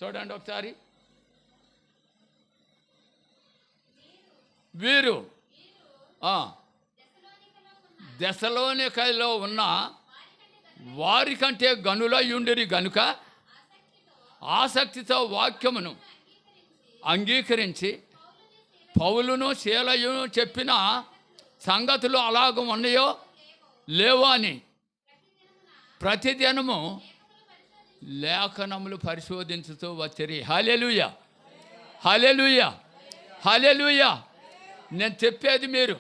చూడండి ఒకసారి. వీరు దెసలోనికలో ఉన్న వారికంటే గనులయుండిరి గనుక ఆసక్తితో వాక్యమును అంగీకరించి పౌలును శీలయును చెప్పిన సంగతులు అలాగ ఉన్నాయో లేవో అని ప్రతిదినము లేఖనములు పరిశోధించుతూ వచ్చిరి. హల్లెలూయా, హల్లెలూయా, హల్లెలూయా. నేను చెప్పేది మీరు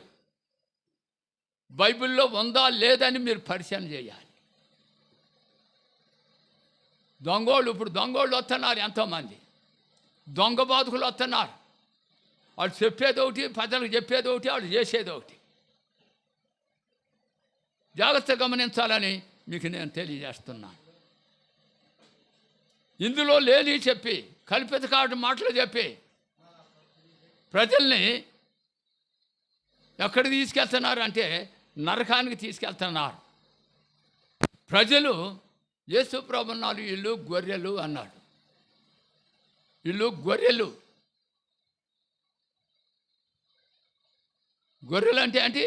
బైబిల్లో ఉందా లేదని మీరు పరిశీలన చేయాలి. ఇప్పుడు దొంగోళ్ళు వస్తున్నారు, ఎంతోమంది దొంగ బాధకులు వస్తున్నారు. వాళ్ళు చెప్పేది ఒకటి, ప్రజలకు చెప్పేది ఒకటి, వాళ్ళు చేసేది ఒకటి. జాగ్రత్త గమనించాలని మీకు నేను తెలియజేస్తున్నాను. ఇందులో లేని చెప్పి కల్పిత కావడం మాటలు చెప్పి ప్రజల్ని ఎక్కడికి తీసుకెళ్తున్నారు అంటే నరకానికి తీసుకెళ్తున్నారు. ప్రజలు యేసు ప్రభున్నారు వీళ్ళు గొర్రెలు అన్నాడు. వీళ్ళు గొర్రెలు. గొర్రెలు అంటే ఏంటి?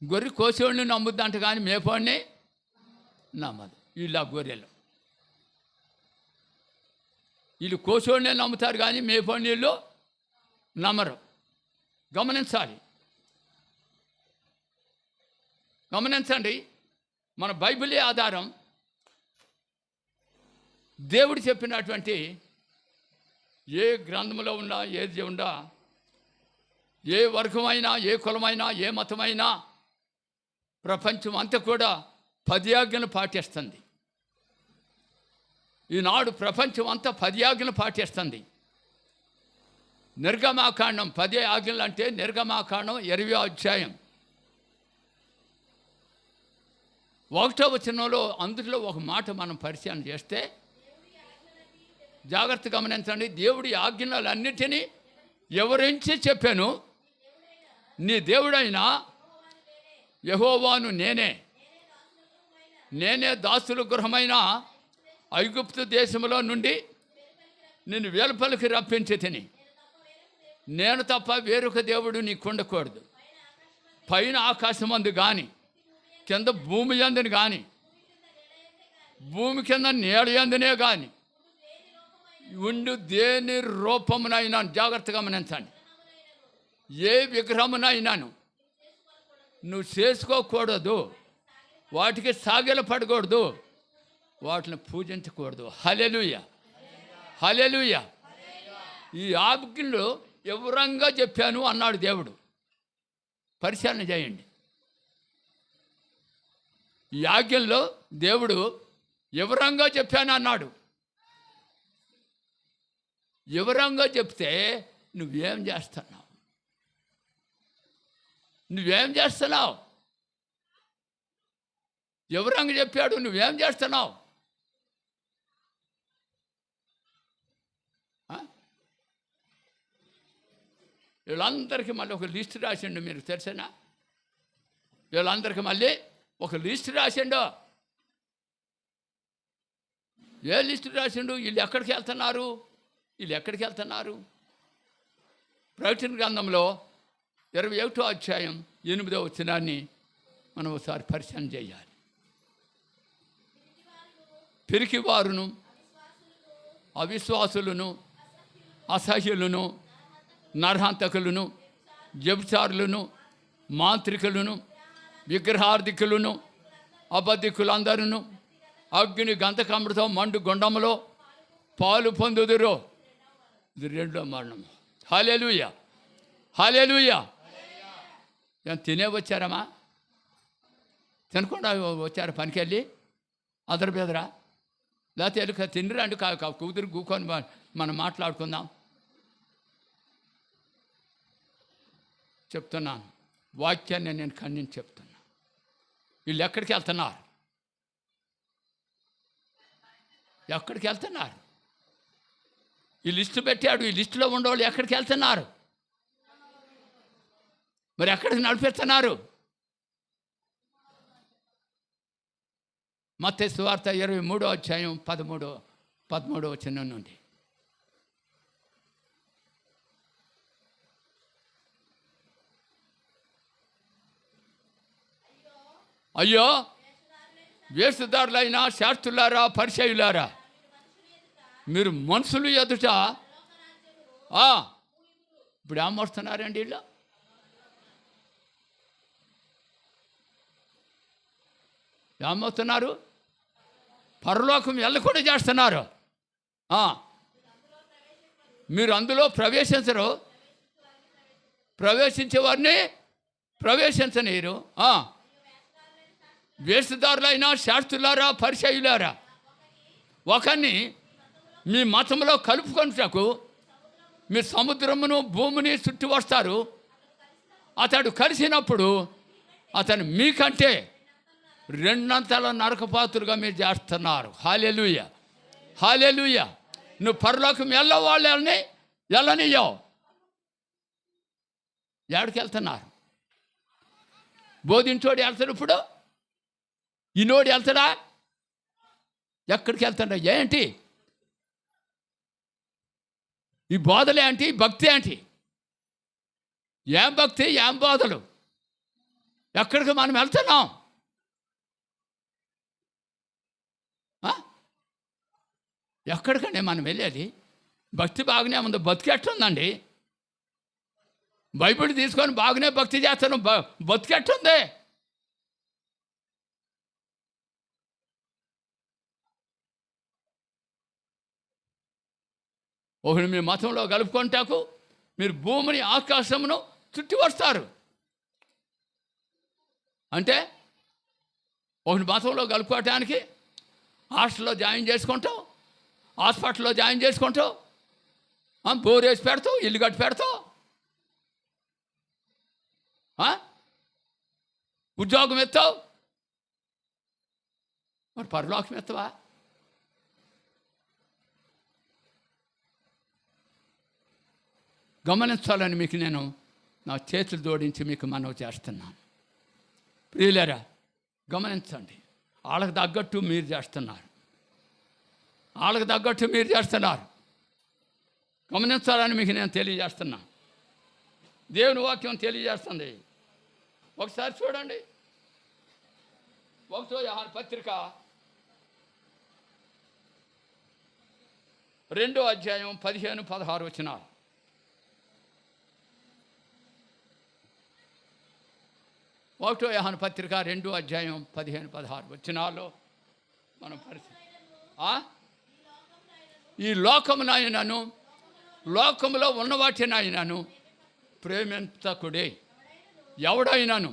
గొర్రె కోసేవాడిని నమ్ముద్దంట కానీ మేపోడిని నమ్మదు. వీళ్ళు ఆ గొర్రెలు. వీళ్ళు కోసేవాడినే నమ్ముతారు కానీ మేపోడిని వీళ్ళు నమ్మరు. గమనించండి. మన బైబిలే ఆధారం. దేవుడు చెప్పినటువంటి ఏ గ్రంథంలో ఉన్నా, ఏది ఉన్నా, ఏ వర్గమైనా, ఏ కులమైనా, ఏ మతమైనా ప్రపంచం అంతా కూడా 10 ఆజ్ఞలు పాటిస్తుంది. ఈనాడు ప్రపంచం అంతా 10 ఆజ్ఞలు పాటిస్తుంది. నిర్గమాకాండం 10 ఆజ్ఞలు అంటే నిర్గమాకాండం 20వ అధ్యాయం 1వ వచనంలో అందులో ఒక మాట మనం పరిశీలన చేస్తే జాగ్రత్త గమనించండి. దేవుడి ఆజ్ఞలన్నిటినీ ఎవరించి చెప్పాను? నీ దేవుడైన యెహోవాను నేనే దాసుల గృహమైన ఐగుప్తు దేశంలో నుండి నిన్ను వెలుపలికి రప్పించి తిని, నేను తప్ప వేరొక దేవుడు నీకు ఉండకూడదు. పైన ఆకాశమందు కానీ, కింద భూమి యందుని కానీ, భూమి కింద నీడ యందునే కానీ ఉండు దేని రూపమునైనా, జాగ్రత్తగా గమనించండి, ఏ విగ్రహమునైనాను నువ్వు చేసుకోకూడదు. వాటికి సాగిల పడకూడదు, వాటిని పూజించకూడదు. హల్లెలూయా, హల్లెలూయా. ఈ ఆజ్ఞలు వివరంగా చెప్పాను అన్నాడు దేవుడు. పరిశీలన చేయండి. ఈ ఆజ్ఞల్లో దేవుడు వివరంగా చెప్పాను అన్నాడు. వివరంగా చెప్తే నువ్వేం చేస్తున్నావు? వివరంగా చెప్పాడు, నువ్వేం చేస్తున్నావు? వీళ్ళందరికీ మళ్ళీ ఒక లిస్ట్ రాసిండు. మీరు తెలుసా? వీళ్ళందరికీ మళ్ళీ ఒక లిస్ట్ రాసిండు. ఏ లిస్ట్ రాసిండు? వీళ్ళు ఎక్కడికి వెళ్తున్నారు? ప్రకటన గ్రంథంలో 21వ అధ్యాయం 8వ వచనాన్ని మనం ఒకసారి పరిశీలన చేయాలి. పిరికివారును, అవిశ్వాసులను, అసహ్యులను, నరహంతకులను, వ్యభిచారులను, మాంత్రికులను, విగ్రహార్థికులను, అబద్ధికులందరూ అగ్ని గంధకముతో మండు గుండములో పాలు పొందుదురు. ఇది 2వ మరణము. హల్లెలూయా, హల్లెలూయా. తినే వచ్చారమ్మా? తినకుండా వచ్చారు పనికెళ్ళి అదరు బెదరా? లేకపోతే ఎలుక తిండిరండి కూతురు కూకొని మనం మాట్లాడుకుందాం. చెప్తున్నాను, వాక్యాన్ని నేను ఖండించి చెప్తున్నా. వీళ్ళు ఎక్కడికి వెళ్తున్నారు? ఈ లిస్టు పెట్టాడు. ఈ లిస్టులో ఉండేవాళ్ళు ఎక్కడికి వెళ్తున్నారు? మరి ఎక్కడికి నడిపిస్తున్నారు? మత్తయి సువార్త 23వ అధ్యాయం 13వ వచనం నుండి. అయ్యో వేషధారులైన శాస్త్రులారా, పరిసయ్యులారా, మీరు మనుషులు ఎదుట ఇప్పుడు ఏమొస్తున్నారండి వీళ్ళు? ఏమవుతున్నారు? పరలోకం వెళ్ళకుండా చేస్తున్నారు. మీరు అందులో ప్రవేశించరు, ప్రవేశించేవారిని ప్రవేశించనీరు. వేషధారులైన శాస్త్రులారా, పరిసయ్యులారా, ఒకరిని మీ మతంలో కలుపుకొనుటకు మీరు సముద్రమును భూమిని చుట్టి వస్తారు. అతడు కలిసినప్పుడు అతను మీకంటే రెండంతల నరకపాత్రులుగా మీరు చేస్తున్నారు. హల్లెలూయా, హల్లెలూయా. నువ్వు పరలోకం వాళ్ళని వెళ్ళనియ్యవు. ఎక్కడికి వెళ్తున్నారు? బోధించోడు వెళ్తాడు, ఇప్పుడు ఈనోడు వెళ్తాడా? ఎక్కడికి వెళ్తాడా? ఏంటి ఈ బోధలు? ఏంటి భక్తి? ఏంటి? ఏం భక్తి, ఏం బోధలు? ఎక్కడికి మనం వెళ్తున్నాం? ఎక్కడికండి మనం వెళ్ళేది? భక్తి బాగానే ఉంది, బతికెట్టుందండి. బైబిల్ తీసుకొని బాగానే భక్తి చేస్తాను, బతికెట్టుంది. ఒకటి మీ మతంలో కలుపుకుంటాకు మీరు భూమిని ఆకాశమును చుట్టి వస్తారు. అంటే ఒకటి మతంలో కలుపుకోవటానికి హాస్టల్లో జాయిన్ చేసుకుంటావు, హాస్పిటల్లో జాయిన్ చేసుకుంటావు, బోర్ వేసి పెడతావు, ఇల్లు కట్టి పెడతావు, ఉద్యోగం ఎత్తావు, మరి పరలోకం ఎత్తవా? గమనించాలని మీకు నేను నా చేతులు జోడించి మీకు మనవి చేస్తున్నాను. ప్రియులారా, గమనించండి. వాళ్ళకి తగ్గట్టు మీరు చేస్తున్నారు, వాళ్ళకి తగ్గట్టు మీరు చేస్తున్నారు. గమనించాలని మీకు నేను తెలియజేస్తున్నా. దేవుని వాక్యం తెలియజేస్తుంది. ఒకసారి చూడండి, 1 యోహాను పత్రిక 2వ అధ్యాయం 15-16 వచనాలు. 1 యోహాను పత్రిక 2వ అధ్యాయం 15-16 వచనాల్లో మనం ఈ లోకమునైనను లోకములో ఉన్న వాటినైనను ప్రేమించకుడే. ఎవడైనాను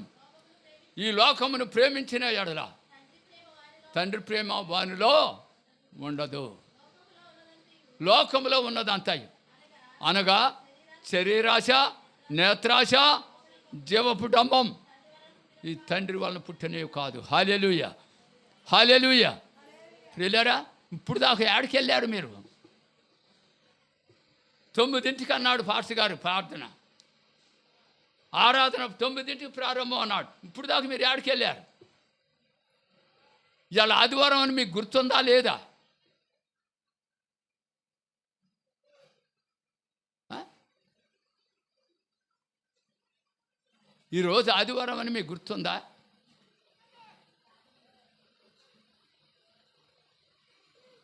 ఈ లోకమును ప్రేమించిన ఎడల తండ్రి ప్రేమ వానిలో ఉండదు. లోకములో ఉన్నదంతాయి అనగా శరీరాశ, నేత్రాశ, జీవపు డంబం ఈ తండ్రి వలన పుట్టినవి కాదు. హల్లెలూయా, హల్లెలూయా. ప్రియులారా, ఇప్పుడు దాకా ఏడికి వెళ్ళారు మీరు? 9ంటికి అన్నాడు పాస్టర్ గారు ప్రార్థన, ఆరాధన 9ంటికి ప్రారంభం అన్నాడు. ఇప్పుడు దాకా మీరు ఏడికి వెళ్ళారు? ఇవాళ ఆదివారం అని మీకు గుర్తుందా లేదా? ఈరోజు ఆదివారం అని మీకు గుర్తుందా?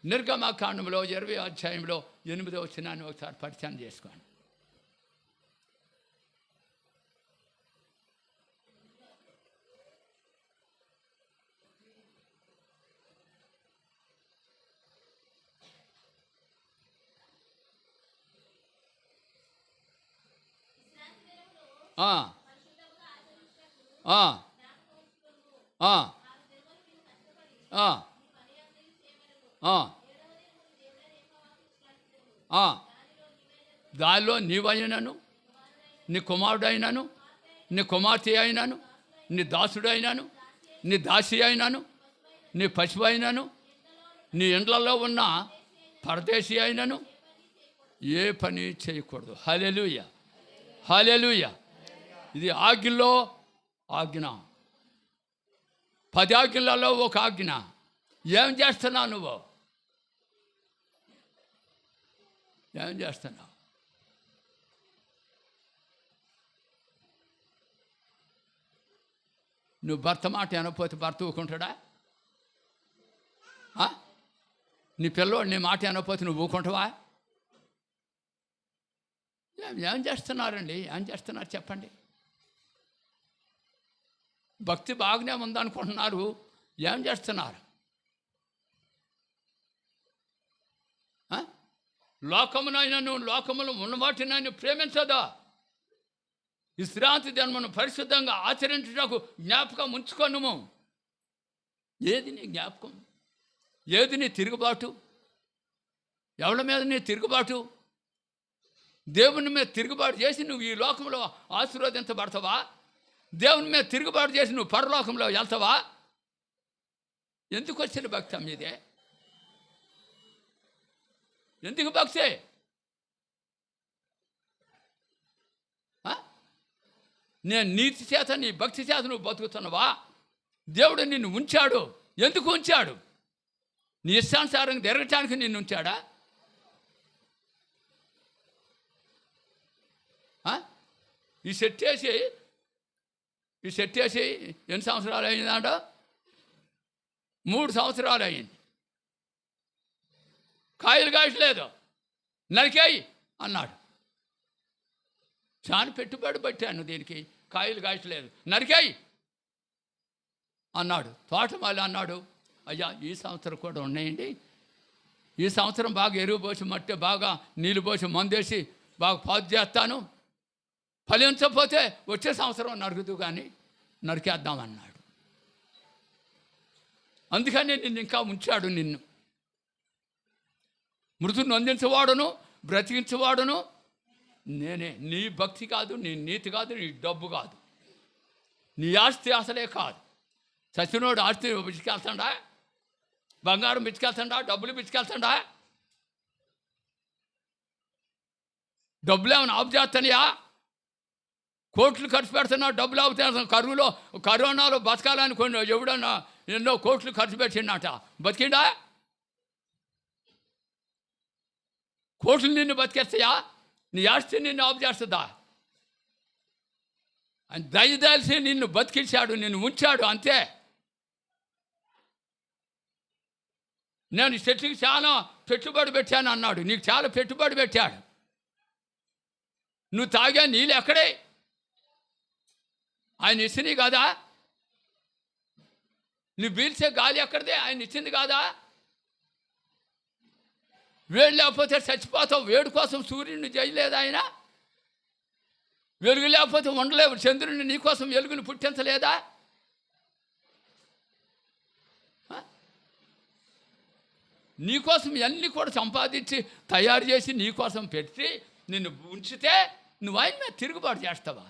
నిర్గమకాండంలో 20వ అధ్యాయంలో 8వ వచనాన్ని ఒకసారి పరిచయం చేసుకోండి. దానిలో నీవైనాను, నీ కుమారుడైనాను, నీ కుమార్తె అయినాను, నీ దాసుడైనాను, నీ దాసి అయినాను, నీ పశువు అయినాను, నీ ఇండ్లలో ఉన్న పరదేశీ అయినాను ఏ పని చేయకూడదు. హల్లెలూయా, హల్లెలూయా. ఇది ఆజ్ఞలో ఆజ్ఞ, 10 ఆజ్ఞలలో ఒక ఆజ్ఞ. ఏం చేస్తున్నావు నువ్వు? ఏం చేస్తున్నావు? నువ్వు భర్త మాట వినకపోతే భర్త ఊకుంటాడా? నీ పిల్లోడు నీ మాట వినకపోతే నువ్వు ఊకుంటావా? ఏం చేస్తున్నారండి? ఏం చేస్తున్నారు చెప్పండి? భక్తి బాగానే ఉందనుకుంటున్నారు, ఏం చేస్తున్నారు? లోకమునైనా నువ్వు లోకములు ఉన్నవాటినైనా ప్రేమించదా? విశ్రాంతి దినమును పరిశుద్ధంగా ఆచరించుటకు జ్ఞాపకం ఉంచుకోనుము. ఏది నీ జ్ఞాపకం? ఏది నీ తిరుగుబాటు? ఎవరి మీద నీ తిరుగుబాటు? దేవుని మీద తిరుగుబాటు చేసి నువ్వు ఈ లోకంలో ఆశీర్వదించబడతావా? దేవుని మీద తిరుగుబాటు చేసి నువ్వు పరలోకంలో వెళ్తావా? ఎందుకు వచ్చిన భక్తి మీదే? ఎందుకు భక్తి? నేను నీతి చేత నీ భక్తి చేత నువ్వు బతుకుతున్నావా? దేవుడు నిన్ను ఉంచాడు. ఎందుకు ఉంచాడు? నీ ఇష్టానుసారంగా తిరగటానికి నిన్ను ఉంచాడా? ఈ సెట్ వేసి ఎన్ని సంవత్సరాలు అయిందంట? 3 సంవత్సరాలు అయింది. కాయలు కాయట్లేదు, నరికాయి అన్నాడు. చాలా పెట్టుబడి పెట్టాను దీనికి, కాయలు కాయట్లేదు, నరికాయి అన్నాడు. తోటమాలి అన్నాడు, అయ్యా ఈ సంవత్సరం కూడా ఉన్నాయండి, ఈ సంవత్సరం బాగా ఎరువు పోసి మట్టి బాగా నీళ్ళు పోసి మందేసి బాగా పాదు చేస్తాను, ఫలించకపోతే వచ్చే సంవత్సరం నరుకుతూ కానీ నరికేద్దామన్నాడు. అందుకని నిన్ను ఇంకా ఉంచాడు. నిన్ను మృతుని అందించేవాడును బ్రతికించేవాడును నేనే. నీ భక్తి కాదు, నీ నీతి కాదు, నీ డబ్బు కాదు, నీ ఆస్తి అసలే కాదు. చచ్చినోడు ఆస్తి పిచ్చుకెళ్తాడా? బంగారం పిచ్చుకెళ్తాడా? డబ్బులు పిచ్చుకెళ్తాడా? డబ్బులు ఏమైనా ఆపు చేస్తానయా? కోట్లు ఖర్చు పెడుతున్నావు, డబ్బులు ఆపు చేస్తాను. కరోనాలో బతకాలని కొన్ని ఎవడన్నా ఎన్నో కోట్లు ఖర్చు పెట్టిండట, బతికిండా? కోట్లు నిన్ను బతికేస్తాయా? నీ ఆస్తి నిన్ను ఆపు చేస్తుందా? దయదలిసి నిన్ను బతికించాడు, నిన్ను ఉంచాడు, అంతే. నేను చెట్టుకి చాలా పెట్టుబడి పెట్టాను అన్నాడు. నీకు చాలా పెట్టుబడి పెట్టాడు. నువ్వు తాగా నీళ్ళు ఎక్కడే? ఆయన ఇచ్చింది కాదా? నువ్వు పీల్చే గాలి ఎక్కడిదే? ఆయన ఇచ్చింది కాదా? వేడి లేకపోతే చచ్చిపోతావు. వేడి కోసం సూర్యుడిని చేయలేదు ఆయన? వెలుగు లేకపోతే ఉండలేవు. చంద్రుడిని నీకోసం వెలుగుని పుట్టించలేదా? నీకోసం ఇవన్నీ కూడా సంపాదించి తయారు చేసి నీకోసం పెట్టి నిన్ను ఉంచితే నువ్వు ఆయన మీద తిరుగుబాటు చేస్తావా?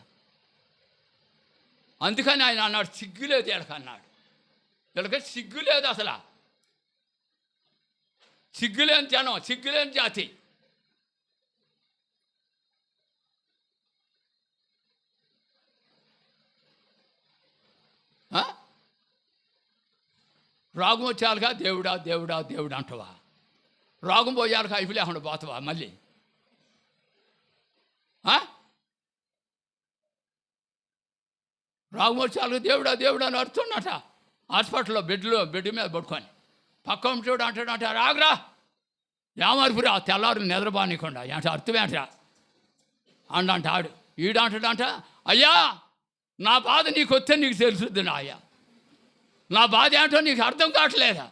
అందుకని ఆయన అన్నాడు, సిగ్గులేదు వీళ్ళకి అన్నాడు. వీళ్ళకి సిగ్గులేదు, అసలు సిగ్గులేని జనం, సిగ్గులేని జాతి. రోగం వచ్చారుగా దేవుడా దేవుడా దేవుడా అంటావా? రోగం పోయారుగా ఇవి లేకుండా పోతావా మళ్ళీ? రోగం వచ్చారుగా దేవుడా దేవుడా అని అరుతున్నట హాస్పిటల్లో బెడ్ మీద పడుకొని. పక్క చూడు అంటాడంట, రాగరా ఏమరుపురా తెల్లారు నిద్రబానికుండా అంటే అర్థమేంటరా అండంట ఆడు. ఈడంటాడంట, అయ్యా నా బాధ నీకు వస్తే నీకు తెలుసుద్ది నా అయ్యా, నా బాధ ఏంటో నీకు అర్థం కావట్లేదా?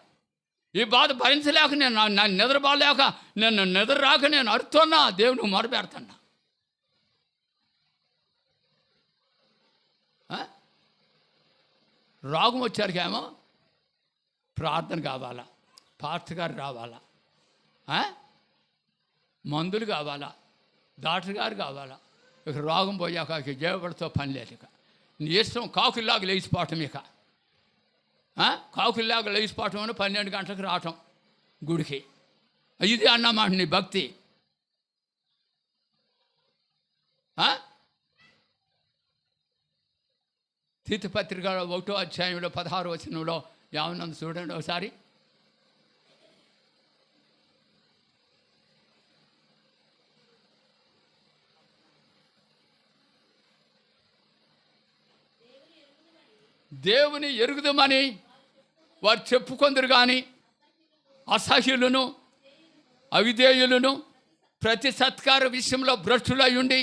ఈ బాధ భరించలేక నేను నిద్రపోలేక నేను నిద్ర రాక నేను అరుతున్నా, దేవునికి మొరపెడుతున్నా. రోగం వచ్చారికేమో ప్రార్థన కావాలా, పాస్టర్ గారు రావాలా, మందులు కావాలా, డాక్టర్ గారు కావాలా. ఇక రోగం పోయాక ఇక జీవబడితో పని లేదు. ఇక నీ ఇష్టం కాకుల్లాగా లేచిపోవటం. ఇక కాకుల్లాగా లేచిపోవటం అని 12 గంటలకు రావటం గుడికి. ఇది అన్నమాట నీ భక్తి. తీర్థపత్రిక 1వ అధ్యాయంలో 16వ వచనంలో ఏమన్నా చూడండి ఒకసారి. దేవుని ఎరుగుదమని వారు చెప్పుకొందరు కానీ అసహ్యులను అవిధేయులను ప్రతి సత్కార విషయంలో భ్రష్టులై ఉండి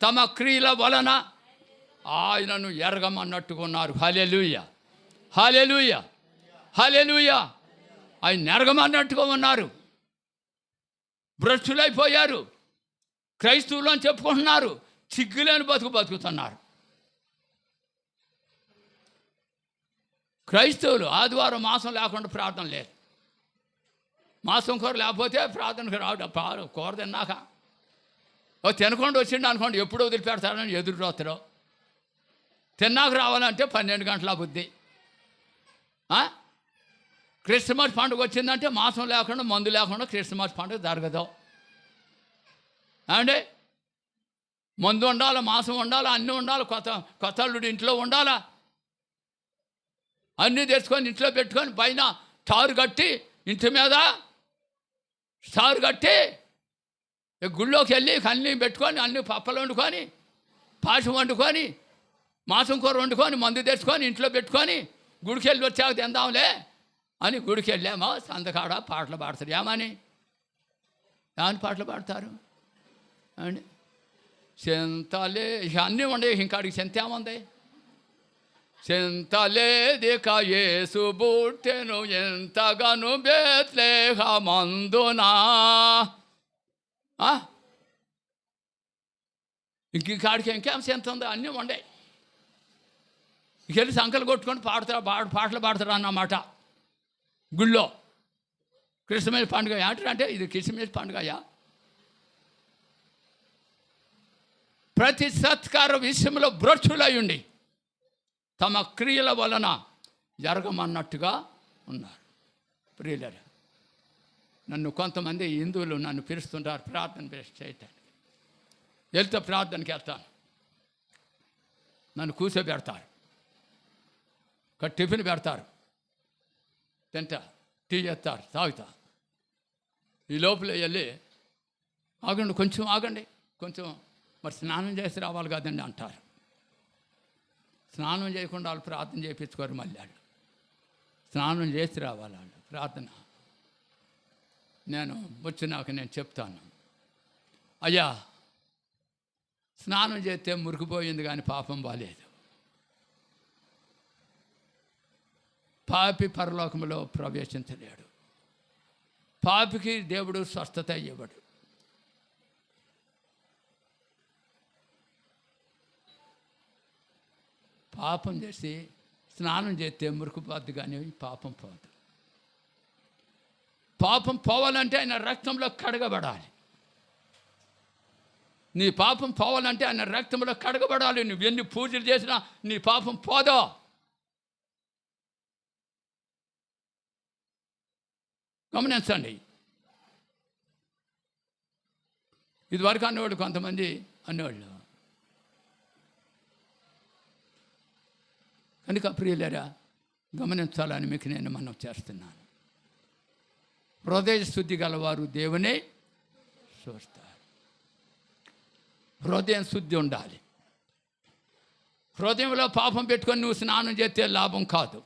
తమ క్రియల వలన ఆయనను ఎరగమన్నట్టుగా ఉన్నారు. హల్లెలూయా, హల్లెలూయా, హల్లెలూయా. ఆయన ఎరగమన్నట్టుగా ఉన్నారు. భ్రష్టులైపోయారు. క్రైస్తవులు అని చెప్పుకుంటున్నారు. సిగ్గులేని బతుకుతున్నారు. క్రైస్తవులు ఆదివారం మాసం లేకుండా ప్రార్థన లేదు. మాసం కూర లేకపోతే ప్రార్థనకు రావడం కూర తిన్నాక తినకుండా వచ్చిండు అనుకోండి, ఎప్పుడు వదిలిపెడతాడని ఎదురు చూస్తాడు. తిన్నాక రావాలంటే 12 గంటల బుద్ధి. క్రిస్మస్ పండుగ వచ్చిందంటే మాసం లేకుండా మందు లేకుండా క్రిస్మస్ పండుగ జరగదు. అంటే మందు ఉండాలి, మాసం ఉండాలి, అన్నీ ఉండాలి. కొత్త అల్లుడు ఇంట్లో ఉండాలా. అన్నీ తెచ్చుకొని ఇంట్లో పెట్టుకొని పైన తారు కట్టి ఇంటి మీద తారు కట్టి గుళ్ళోకి వెళ్ళి అన్నీ పెట్టుకొని అన్ని పప్పలు వండుకొని పాశం వండుకొని మాసం కూర వండుకొని మందు తెచ్చుకొని ఇంట్లో పెట్టుకొని గుడికి వెళ్ళి వచ్చాక తిందాంలే అని గుడికి వెళ్ళామో సందకాడ పాటలు పాడతారు. ఏమని పాటలు పాడతారు అండి? చింతలే అన్నీ ఉండేవి. ఇంకాడికి చింత ఏముంది? చింతలేదిక యేసు బుట్టెను ఎంతగాను బేత్లెహేమందునా. ఇంకాడికి ఇంకేం చింత ఉంది? అన్నీ ఉండే. ఇంకెళ్ళి సంకలు కొట్టుకొని పాటలు పాడతారు అన్నమాట గుళ్ళో. క్రిస్మస్ పండుగ ఏంటంటే ఇది క్రిస్మస్ పండుగయా? ప్రతి సత్కార విషయంలో భ్రష్టులై ఉండి తమ క్రియల వలన జరగమన్నట్టుగా ఉన్నారు. ప్రియులారా, నన్ను కొంతమంది హిందువులు నన్ను పిలుస్తుంటారు ప్రార్థన చేయటానికి. వెళ్తే ప్రార్థనకి వెళ్తాను. నన్ను కూర్చోబెడతారు, టిఫిన్ పెడతారు, తింటా, టీ చేస్తారు, తాగుతా. ఈ లోపల వెళ్ళి ఆగండి, కొంచెం ఆగండి, కొంచెం మరి స్నానం చేసి రావాలి కదండి అంటారు. స్నానం చేయకుండా వాళ్ళు ప్రార్థన చేయించుకోరు. మళ్ళీ వాళ్ళు స్నానం చేసి రావాలి వాళ్ళు ప్రార్థన. నేను వచ్చినాక నేను చెప్తాను, అయ్యా స్నానం చేస్తే మురికిపోయింది కానీ పాపం బాలేదు. పాపి పరలోకంలో ప్రవేశించలేడు. పాపికి దేవుడు స్వస్థత ఇవ్వడు. పాపం చేసి స్నానం చేస్తే మురికిపోద్దు కానీ పాపం పోదు. పాపం పోవాలంటే ఆయన రక్తంలో కడగబడాలి. నీ పాపం పోవాలంటే ఆయన రక్తంలో కడగబడాలి. నువ్వు ఎన్ని పూజలు చేసినా నీ పాపం పోదో. గమనించండి. ఇదివరకు అన్నవాళ్ళు కొంతమంది అన్నవాళ్ళు. కనుక ప్రియులారా, గమనించాలని మీకు నేను మనం చేస్తున్నాను. హృదయ శుద్ధి గలవారు దేవునే చూస్తారు. హృదయం శుద్ధి ఉండాలి. హృదయంలో పాపం పెట్టుకొని నువ్వు స్నానం చేస్తే లాభం కాదు.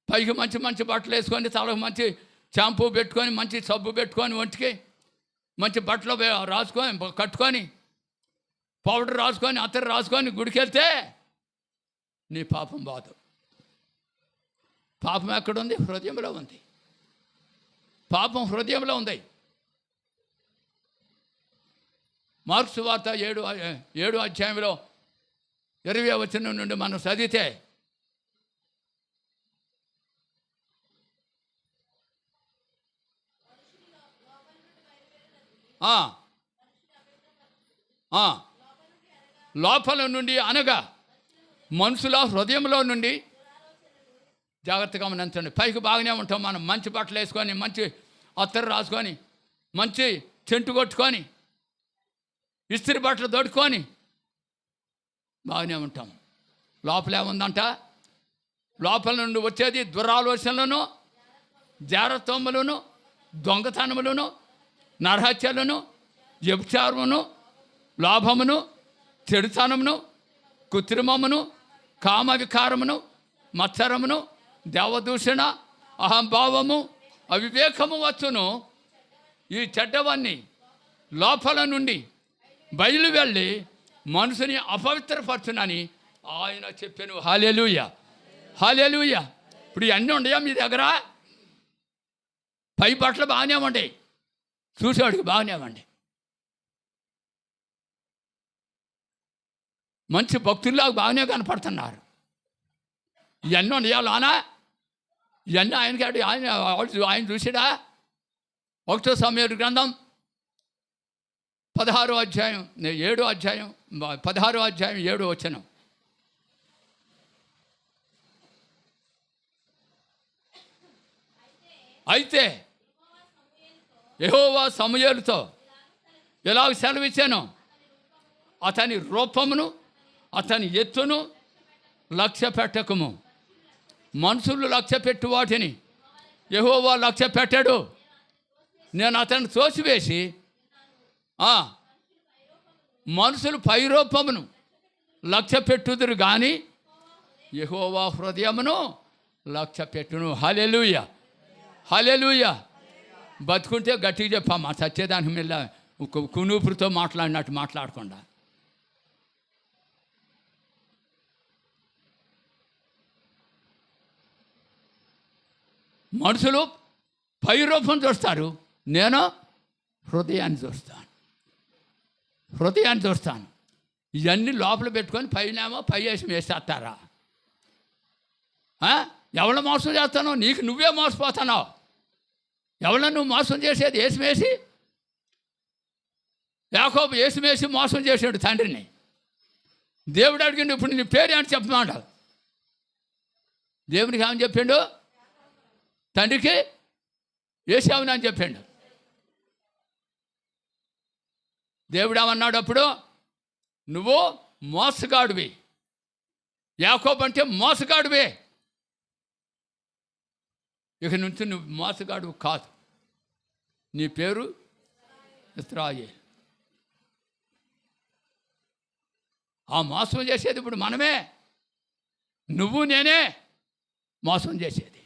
పైకి మంచి మంచి బట్టలు వేసుకొని, తలకు మంచి షాంపూ పెట్టుకొని, మంచి సబ్బు పెట్టుకొని, ఒంటికి మంచి బట్టలు రాసుకొని కట్టుకొని, పౌడర్ రాసుకొని, అత్తరు రాసుకొని గుడికి వెళ్తే నీ పాపం బాదు. పాపం ఎక్కడుంది? హృదయంలో ఉంది. పాపం హృదయంలో ఉంది. మార్క్స్ వార్త 7వ అధ్యాయంలో 20వ వచనం నుండి మనం చదివితే లోపల నుండి అనగా మనుషుల హృదయంలో నుండి, జాగ్రత్తగా గమనించండి. పైకి బాగానే ఉంటాం మనం, మంచి బట్టలు వేసుకొని, మంచి అత్తరు రాసుకొని, మంచి చెంటు కొట్టుకొని, ఇస్త్రీ బట్టలు దొడుకొని బాగానే ఉంటాం. లోపల ఏముందంట? లోపల నుండి వచ్చేది దురాలోచనలను, జారత్వములను, దొంగతనములను, నరహత్యలను, వ్యభిచారమును, లోభమును, చెడుతనమును, కృత్రిమమును, కామ వికారమును, మత్సరమును, దేవదూషణ, అహంభావము, అవివేకము వచ్చును. ఈ చెడ్డవన్నీ లోపల నుండి బయలు వెళ్ళి మనసుని అపవిత్రపరచునని ఆయన చెప్పాను. హల్లెలూయా, హల్లెలూయా. ఇప్పుడు ఇవన్నీ ఉండయా మీ దగ్గర? పై బట్టలు బాగానే ఉండే, చూసేవాడికి బాగానే ఉండే, మంచి భక్తుల్లాగా బాగానే కనపడుతున్నారు. ఇవన్నీ ఉండయా లోనా? ఇవన్నీ ఆయనకి ఆయన చూసాడా? 1 సమూయేలు గ్రంథం 16వ అధ్యాయం 7వ వచనం. అయితే యెహోవా సమూయేలుతో ఎలాగ సెలవిచ్చాను, అతని రూపమును అతని ఎత్తును లక్ష్య పెట్టకము. మనుషులు లక్ష్య పెట్టు వాటిని యెహోవా లక్ష్య పెట్టాడు. నేను అతన్ని తోసివేసి మనుషులు పైరూపమును లక్ష్య పెట్టుదురు కానీ యెహోవా హృదయమును లక్ష్య పెట్టును. హల్లెలూయా, హల్లెలూయా. బతుకుంటే గట్టిగా చెప్పమ్మా, సత్యదానికి మీద కునూపురితో మాట్లాడినట్టు మాట్లాడకుండా. మనుషులు పైరూపం చూస్తారు, నేను హృదయాన్ని చూస్తాను, హృదయాన్ని చూస్తాను. ఇవన్నీ లోపల పెట్టుకొని పైనేమో పై వేసి వేసేస్తారా? ఎవరు మోసం చేస్తానో నీకు నువ్వే మోసపోతున్నావు. ఎవరన్నా నువ్వు మోసం చేసేది? ఏసుమేసి. యాకోబు ఏసుమేసి మోసం చేసాడు తండ్రిని. దేవుడు అడిగిండు, ఇప్పుడు నీ పేరు అని చెప్పమాట. దేవునికి ఏమని చెప్పిండు? తండ్రికి ఏసావుని అని చెప్పిండు. దేవుడు ఏమన్నాడు అప్పుడు? నువ్వు మోసగాడివి. యాకోబు అంటే మోసగాడివే. ఇక నుంచి నువ్వు మోసగాడు కాదు, నీ పేరు ఇశ్రాయేలు. ఆ మోసం చేసేది ఇప్పుడు మనమే, నువ్వు నేనే మోసం చేసేది.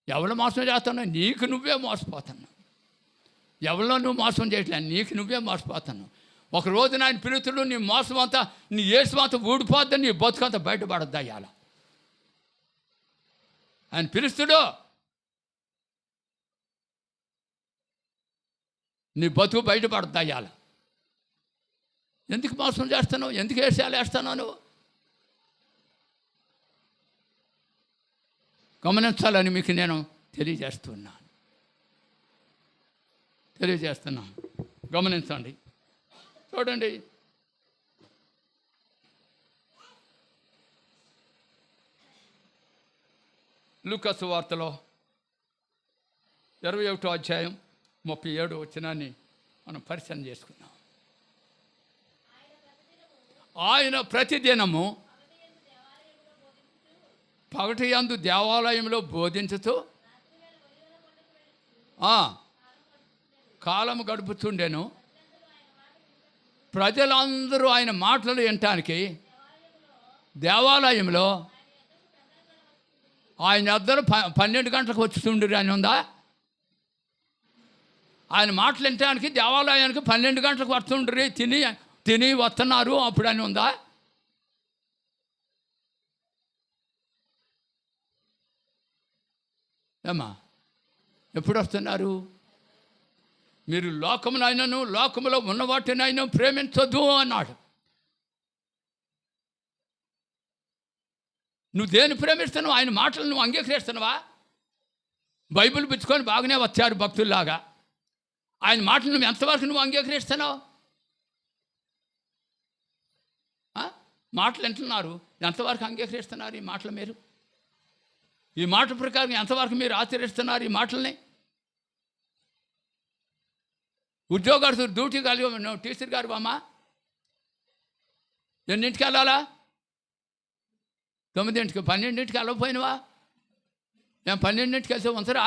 ఎవరు మోసం చేస్తున్నావు? నీకు నువ్వే మోసపోతున్నావు. ఎవరిలో నువ్వు మోసం చేయట్లేదు, నీకు నువ్వే మోసపోతున్నావు. ఒకరోజు ఆయన పిలుతుడు, నీ మోసం అంతా, నీ యేసు అంతా ఊడిపోద్దని, నీ బతుకంతా బయటపడద్దు అయ్యాల. ఆయన పిలుస్తుడు, నీ బతుకు బయటపడద్దు అయ్యాల. ఎందుకు మోసం చేస్తున్నావు? ఎందుకు వేసాలు వేస్తున్నావు నువ్వు? గమనించాలని మీకు నేను తెలియజేస్తున్నాను. గమనించండి, చూడండి. లూకా సువార్తలో 21వ అధ్యాయం 37వ వచనాన్ని మనం పరిశీలన చేసుకున్నాం. ఆయన ప్రతిదినము పగటి యందు దేవాలయంలో బోధించుతూ కాలము గడుపుతుండెను. ప్రజలందరూ ఆయన మాటలు వినటానికి దేవాలయంలో ఆయన ఇద్దరు 12 గంటలకు వచ్చుతుండ్రు అని ఉందా? ఆయన మాటలు వినటానికి దేవాలయానికి 12 గంటలకు వస్తుండ్రి, తిని వస్తున్నారు అప్పుడు అని ఉందా? ఏమ్మా, ఎప్పుడు వస్తున్నారు? మీరు లోకమునైనను లోకములో ఉన్న వాటినైనా ప్రేమించొద్దు అన్నాడు. నువ్వు దేని ప్రేమిస్తున్నావు? ఆయన మాటలు నువ్వు అంగీకరిస్తున్నావా? బైబిల్ పుచ్చుకొని బాగానే వచ్చారు భక్తుల్లాగా. ఆయన మాటలు నువ్వు ఎంతవరకు నువ్వు అంగీకరిస్తున్నావు? మాటలు వింటున్నారు, ఎంతవరకు అంగీకరిస్తున్నారు ఈ మాటలు? మీరు ఈ మాట ప్రకారం ఎంతవరకు మీరు ఆచరిస్తున్నారు ఈ మాటల్ని? ఉద్యోగస్తులు డ్యూటీ కలిగి టీచర్ గారు బామ్మ ఎన్నింటికి వెళ్ళాలా? 9ంటికి, 12ంటికి వెళ్ళకపోయినవా? నేను 12ంటికి వెళ్తే ఉంచరా?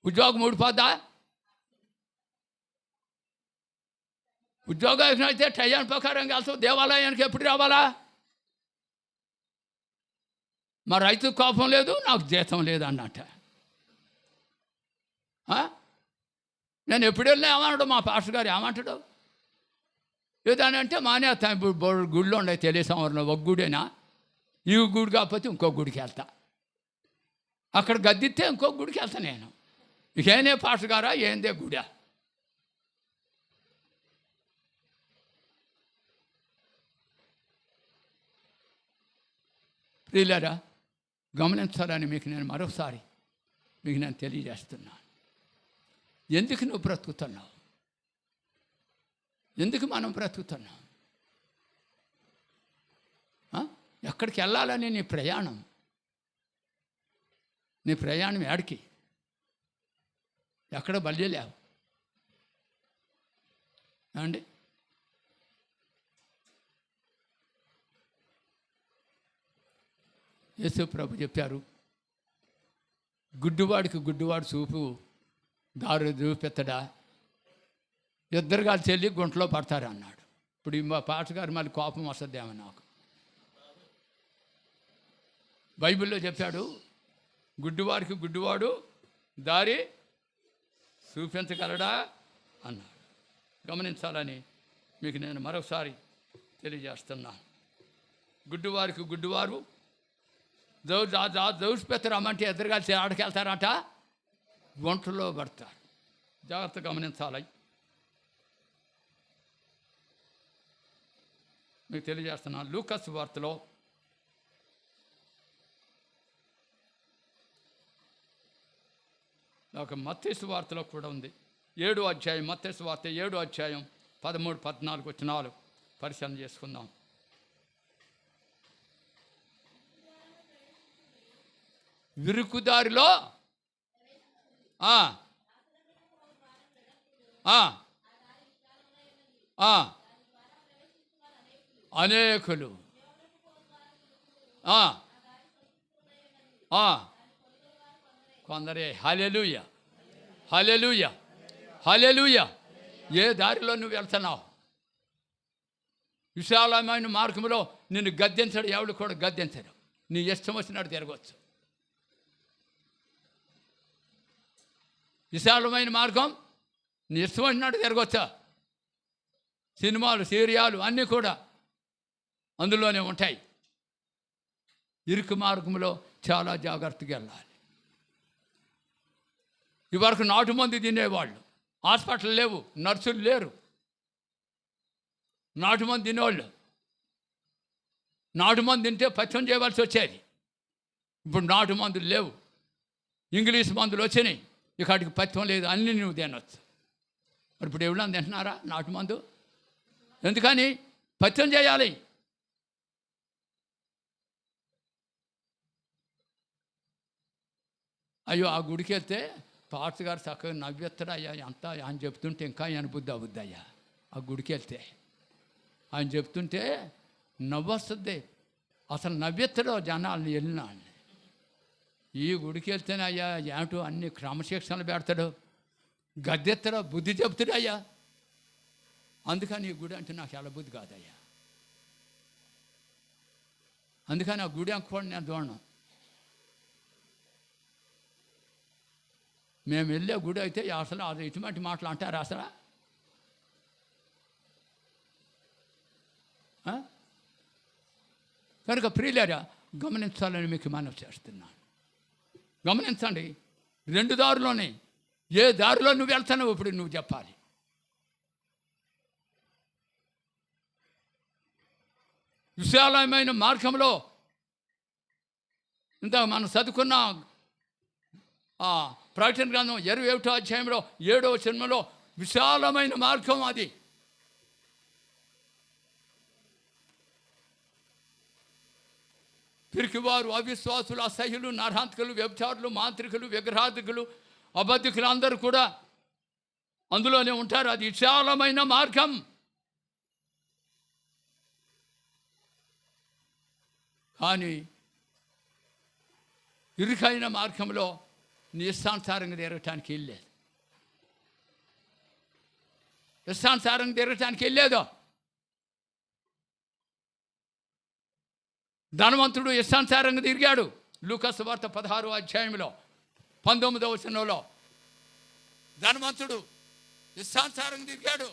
ఉద్యోగం ఊడిపోద్దా? ఉద్యోగం అయితే టైం ప్రకారం వెళ్తావు, దేవాలయానికి ఎప్పుడు రావాలా? మా రైతు కోపం లేదు, నాకు జీతం లేదు అన్నట్ట. నేను ఎప్పుడు వెళ్ళినా ఏమన్నాడు మా పాస్టర్ గారు, ఏమంటాడు? ఏదానంటే మానేస్తాను. ఇప్పుడు గుడిలో ఉండే తెలియసంవరణ ఒక గుడేనా, ఈ గుడి కాకపోతే ఇంకో గుడికి వెళ్తా, అక్కడ గద్దిస్తే ఇంకో గుడికి వెళ్తా నేను. ఇకేనే పాస్టర్ గారా, ఏందే గుడా? ప్రియులారా, గమనించాలని మీకు నేను మరొకసారి మీకు నేను తెలియజేస్తున్నాను. ఎందుకు నువ్వు బ్రతుకుతున్నావు? ఎందుకు మనం బ్రతుకుతున్నాం? ఎక్కడికి వెళ్ళాలని నీ ప్రయాణం? నీ ప్రయాణం ఏడికి? ఎక్కడ బయలుదేరావు అండి? యేసు ప్రభు చెప్పారు, గుడ్డివాడికి గుడ్డివాడు చూపు దారి చూపెత్తడా, ఇద్దరు కలిసి వెళ్ళి గుంటలో పడతారు అన్నాడు. ఇప్పుడు మా పాటగారు మళ్ళీ కోపం వస్తుందేమో నాకు. బైబిల్లో చెప్పాడు, గుడ్డివాడికి గుడ్డివాడు దారి చూపించగలడా అన్నాడు. గమనించాలని మీకు నేను మరొకసారి తెలియజేస్తున్నాను. గుడ్డివారికి గుడ్డివారు దౌష్పెత్తరమ్మంటే ఇద్దరు కలిసి ఆడికి వెళ్తారట, గుంటలో పడతారు. జాగ్రత్త గమనించాలి. మీకు తెలియజేస్తున్నాను. లూకాసు వార్తలో ఒక మత్తయి వార్తలో కూడా ఉంది. 7వ అధ్యాయం, మత్తయి వార్త 7వ అధ్యాయం 13, 14 వచనాలు పరిశీలన చేసుకుందాం. విరుకుదారిలో అనేకులు కొందరే. హల్లెలూయా, హల్లెలూయా, హల్లెలూయా. ఏ దారిలో నువ్వు వెళ్తున్నావు? విశాలమైన మార్గంలో నిన్ను గద్దించడు ఎవడు కూడా గద్దించడు. నీ ఇష్టం వచ్చినట్టు తిరగవచ్చు. విశాలమైన మార్గం, నీ ఇష్టం వచ్చినట్టు తిరగవచ్చా? సినిమాలు, సీరియాలు అన్నీ కూడా అందులోనే ఉంటాయి. ఇరుకు మార్గంలో చాలా జాగ్రత్తగా వెళ్ళాలి. ఇవరకు నాటుమంది తినేవాళ్ళు, హాస్పిటల్ లేవు, నర్సులు లేరు, నాటుమంది తినేవాళ్ళు. నాటుమంది తింటే పథ్యం చేయవలసి వచ్చేది. ఇప్పుడు నాటు మందులు లేవు, ఇంగ్లీష్ మందులు వచ్చినాయి, ఇక్కడికి పథ్యం లేదు, అన్నీ నువ్వు తినవచ్చు. మరి ఇప్పుడు ఎవరైనా తింటున్నారా నాటు మందు? ఎందుకని? పథ్యం చేయాలి. అయ్యో, ఆ గుడికి వెళ్తే పాస్టర్ గారు చక్కగా నవ్వెత్తడు అయ్యా, అంతా ఆయన చెప్తుంటే ఇంకా అనుబుద్ధి అవుద్ది అయ్యా. ఆ గుడికి వెళ్తే ఆయన చెప్తుంటే నవ్వొస్తుంది, అసలు నవ్వెత్తడు జనాల్ని వెళ్ళినా. ఈ గుడికి వెళ్తేనే అయ్యా ఏమిటో అన్ని క్రమశిక్షణలు పెడతాడు, గద్దెత్తడో బుద్ధి చెప్తాడు అయ్యా. అందుకని ఈ గుడి అంటే నాకు ఎలా బుద్ధి కాదయ్యా. అందుకని ఆ గుడి అనుకోండి నేను చూడను. మేము వెళ్ళే గుడి అయితే అసలు అది ఇటువంటి మాటలు అంటారు అసలు? కనుక ప్రియులారా, గమనించాలని మీకు మనవి చేస్తున్నాను. గమనించండి, 2 దారులోనే. ఏ దారిలో నువ్వు వెళ్తానో ఇప్పుడు నువ్వు చెప్పాలి. విశాలమైన మార్గంలో ఇంత మనం చదువుకున్న ప్రకటన గ్రంథం 21వ అధ్యాయంలో 7వ వచనంలో విశాలమైన మార్గం అది. పిరికివారు, అవిశ్వాసులు, అసహ్యులు, నరహంతకులు, వ్యభిచారులు, మాంత్రికులు, విగ్రహార్థికులు, అబద్ధికులు అందరూ కూడా అందులోనే ఉంటారు. అది విశాలమైన మార్గం. కానీ ఇరుకైన మార్గంలో నీ ఇష్టానుసారంగా తిరగటానికి వెళ్ళలేదు. ఇష్టానుసారంగా తిరగటానికి వెళ్ళేదో. ధనవంతుడు ఇష్టానుసారంగా తిరిగాడు. లూకాసు సువార్త 16వ అధ్యాయంలో 19వ వచనంలో ధనవంతుడు ఇష్టానుసారంగా తిరిగాడు.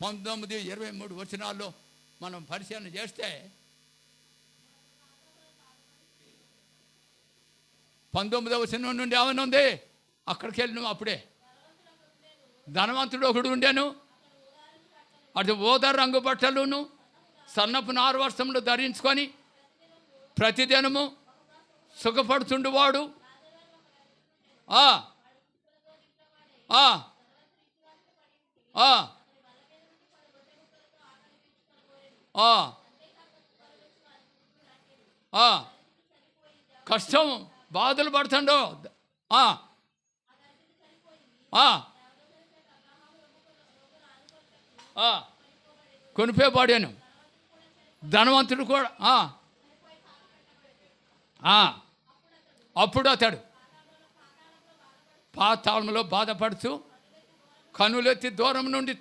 పంతొమ్మిది 23 వచనాల్లో మనం పరిశీలన చేస్తే 19వ వచనం నుండి ఏమనుంది? అక్కడికి వెళ్ళి నువ్వు అప్పుడే ధనవంతుడు ఒకడు ఉండేను, అటు ఓద రంగు బట్టలును సన్నపు నారు వస్త్రములు ధరించుకొని ప్రతిదినము సుఖపడుతుండేవాడు. ఆ ఆ ఆ కష్టం బాధలు పడుతుండో కొనిపోయాను. ధనవంతుడు కూడా అప్పుడు అతడు పాతాళంలో బాధపడుతూ కనులెత్తి దూరం నుండి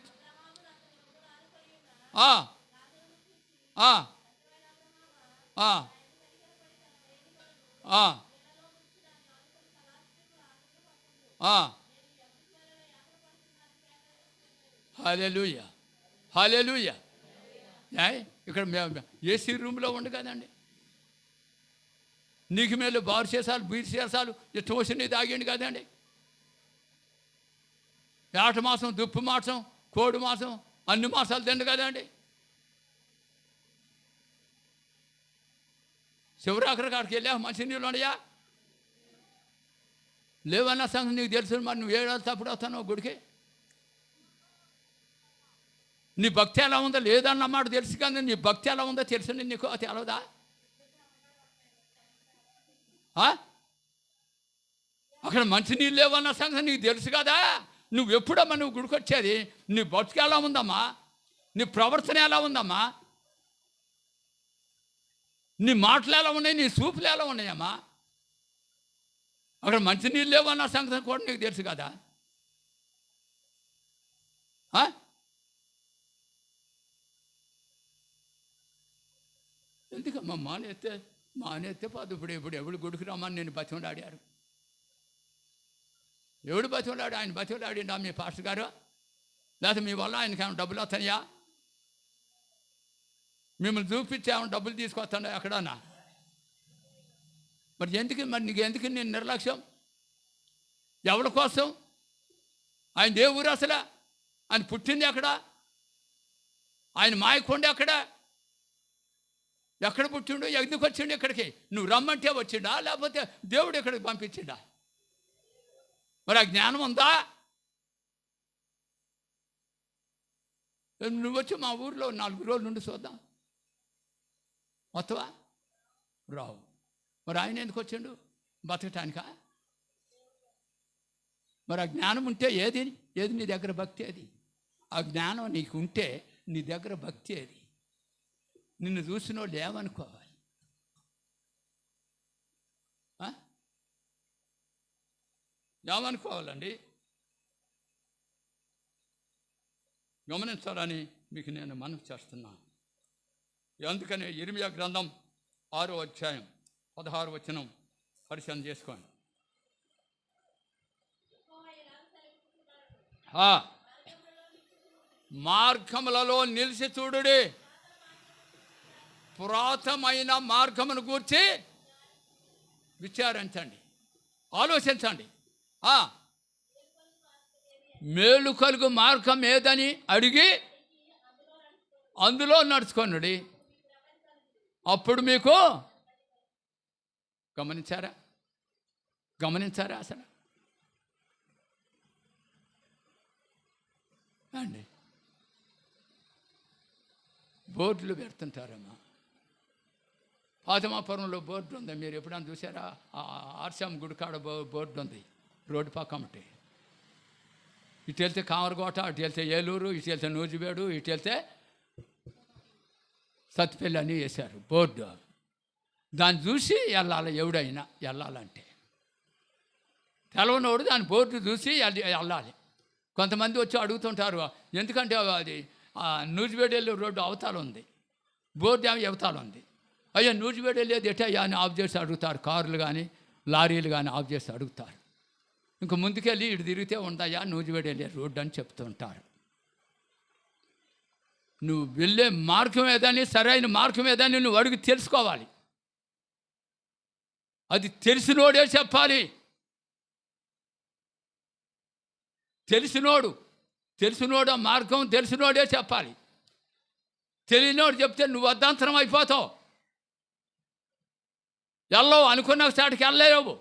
హల్లెలూయా హల్లెలూయా. ఇక్కడ ఏసీ రూమ్లో ఉండు కదండి. నీకు మేలు బారు చేసాలు బీరు చేసాలు ఇష్టం వచ్చినవి తాగండి కదండి. ఏట మాసం దుప్పు మాసం కోడి మాసం అన్ని మాసాలు తిండు కదండి. శివరాఖరి కాడికి వెళ్ళా మంచి నీళ్ళు ఉన్నాయా లేవన్న సంగతి నీకు తెలుసు. మరి నువ్వు ఏడాది తప్పుడు వస్తాను గుడికి. నీ భక్తి ఎలా ఉందో లేదన్నమాట తెలుసు, కానీ నీ భక్తి ఎలా ఉందో తెలుసు నీకు తెలవదా? అక్కడ మంచి నీళ్ళు లేవన్న సంగతి నీకు తెలుసు కదా. నువ్వు ఎప్పుడమ్మా నువ్వు గుడికి వచ్చేది? నీ బతుకు ఎలా ఉందమ్మా? నీ ప్రవర్తన ఎలా ఉందమ్మా? నీ మాటలు ఎలా ఉన్నాయి? నీ చూపులు ఎలా ఉన్నాయమ్మా? అక్కడ మంచి నీళ్ళు లేవన్న సంగతి కూడా నీకు తెలుసు కదా. ఎందుకమ్మా మానేస్తే పోదు. ఇప్పుడు ఎవడు గుడికి రమ్మని నేను బతిమలాడారు? ఎవడు బతిమలాడు? ఆయన బతిమలాడిండా మీ పాస్టర్ గారు? లేకపోతే మీ వల్ల ఆయనకి ఏమైనా డబ్బులు వస్తాయా? మిమ్మల్ని చూపించి ఏమైనా డబ్బులు తీసుకొస్తాడా ఎక్కడన్నా? మరి నీకు ఎందుకు నేను నిర్లక్ష్యం? ఎవరి కోసం? ఆయన ఏ ఊరు అసలు? ఆయన పుట్టింది ఎక్కడ? ఆయన మాయకొండ ఎక్కడ? ఎక్కడ పుట్టిండు? ఎందుకు వచ్చిండు ఇక్కడికి? నువ్వు రమ్మంటే వచ్చిండా లేకపోతే దేవుడు ఇక్కడికి పంపించిండా? మరి ఆ జ్ఞానం ఉందా? నువ్వు వచ్చి మా ఊర్లో 4 రోజుల నుండి చూద్దాం మొత్తవా? రావు. మరి ఆయన ఎందుకు వచ్చిండు? బతకటానికా? మరి ఆ జ్ఞానం ఉంటే ఏది నీ దగ్గర భక్తి? ఏది ఆ జ్ఞానం నీకు ఉంటే నీ దగ్గర భక్తి ఏది? నిన్ను చూసిన వాళ్ళు ఏమనుకోవాలి? ఏమనుకోవాలండి? గమనించాలని మీకు నేను మనవి చేస్తున్నాను. అందుకని ఇర్మియా గ్రంథం 6వ అధ్యాయం 16వ వచనం పరిశీలన చేసుకోండి. మార్గములలో నిలిచి చూడుడి, పురాతనమైన మార్గమును గూర్చి విచారించండి, ఆలోచించండి. మేలు కలుగు మార్గం ఏదని అడిగి అందులో నడుచుకోండి. అప్పుడు మీకు గమనించారా అసలు అండి? బోర్డులు పెడుతుంటారమ్మా. పాతమాపురంలో బోర్డు ఉంది, మీరు ఎప్పుడైనా చూసారా? ఆర్సాం గుడికాడ బోర్డు ఉంది, రోడ్డు పక్కమటి. ఇటు వెళ్తే కామరకోట, అటు వెళ్తే ఏలూరు, ఇటు వెళ్తే నూజివేడు, ఇటు వెళ్తే సత్తిపల్లి అని వేశారు బోర్డు. దాన్ని చూసి వెళ్ళాలి ఎవడైనా వెళ్ళాలంటే. తెలవనోడు దాని బోర్డు చూసి వెళ్ళాలి. కొంతమంది వచ్చి అడుగుతుంటారు, ఎందుకంటే అది నూజివేడు వెళ్ళే రోడ్డు అవతాలు ఉంది, బోర్డు ఏమో అవతాలు ఉంది. అయ్యా నూజివేడు వెళ్ళేది ఎటయ్యా అని ఆఫ్ చేసి అడుగుతారు. కార్లు కానీ లారీలు కానీ ఆఫ్ చేసి అడుగుతారు. ఇంక ముందుకెళ్ళి ఇటు తిరిగితే ఉండయా నూజివేడు వెళ్ళే రోడ్డు అని చెప్తుంటారు. నువ్వు వెళ్ళే మార్గం ఏదని, సరైన మార్గం ఏదని నువ్వు అడిగి తెలుసుకోవాలి. అది తెలిసినోడే చెప్పాలి. తెలిసినోడు మార్గం తెలిసినోడే చెప్పాలి. తెలియనోడు చెప్తే నువ్వు అర్ధాంతరం అయిపోతావు. వెళ్ళవు, అనుకున్న చాటికి వెళ్ళలేవు.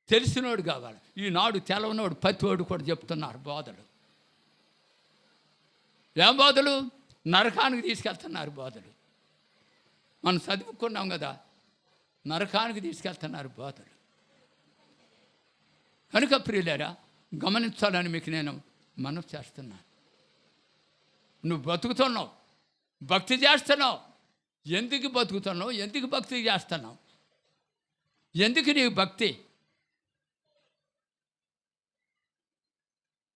తెలిసినోడు కావాలి. ఈనాడు తెలవనోడు ప్రతివాడు కూడా చెప్తున్నారు బోధలు. ఏం బోధలు? నరకానికి తీసుకెళ్తున్నారు బోధలు. మనం చదువుకున్నాం కదా, నరకానికి తీసుకెళ్తున్నారు బోధలు. కనుక ప్రియులారా, గమనించాలని మీకు నేను మనవి చేస్తున్నాను. నువ్వు బతుకుతున్నావు, భక్తి చేస్తున్నావు. ఎందుకు బతుకుతున్నావు? ఎందుకు భక్తి చేస్తున్నావు? ఎందుకు నీకు భక్తి?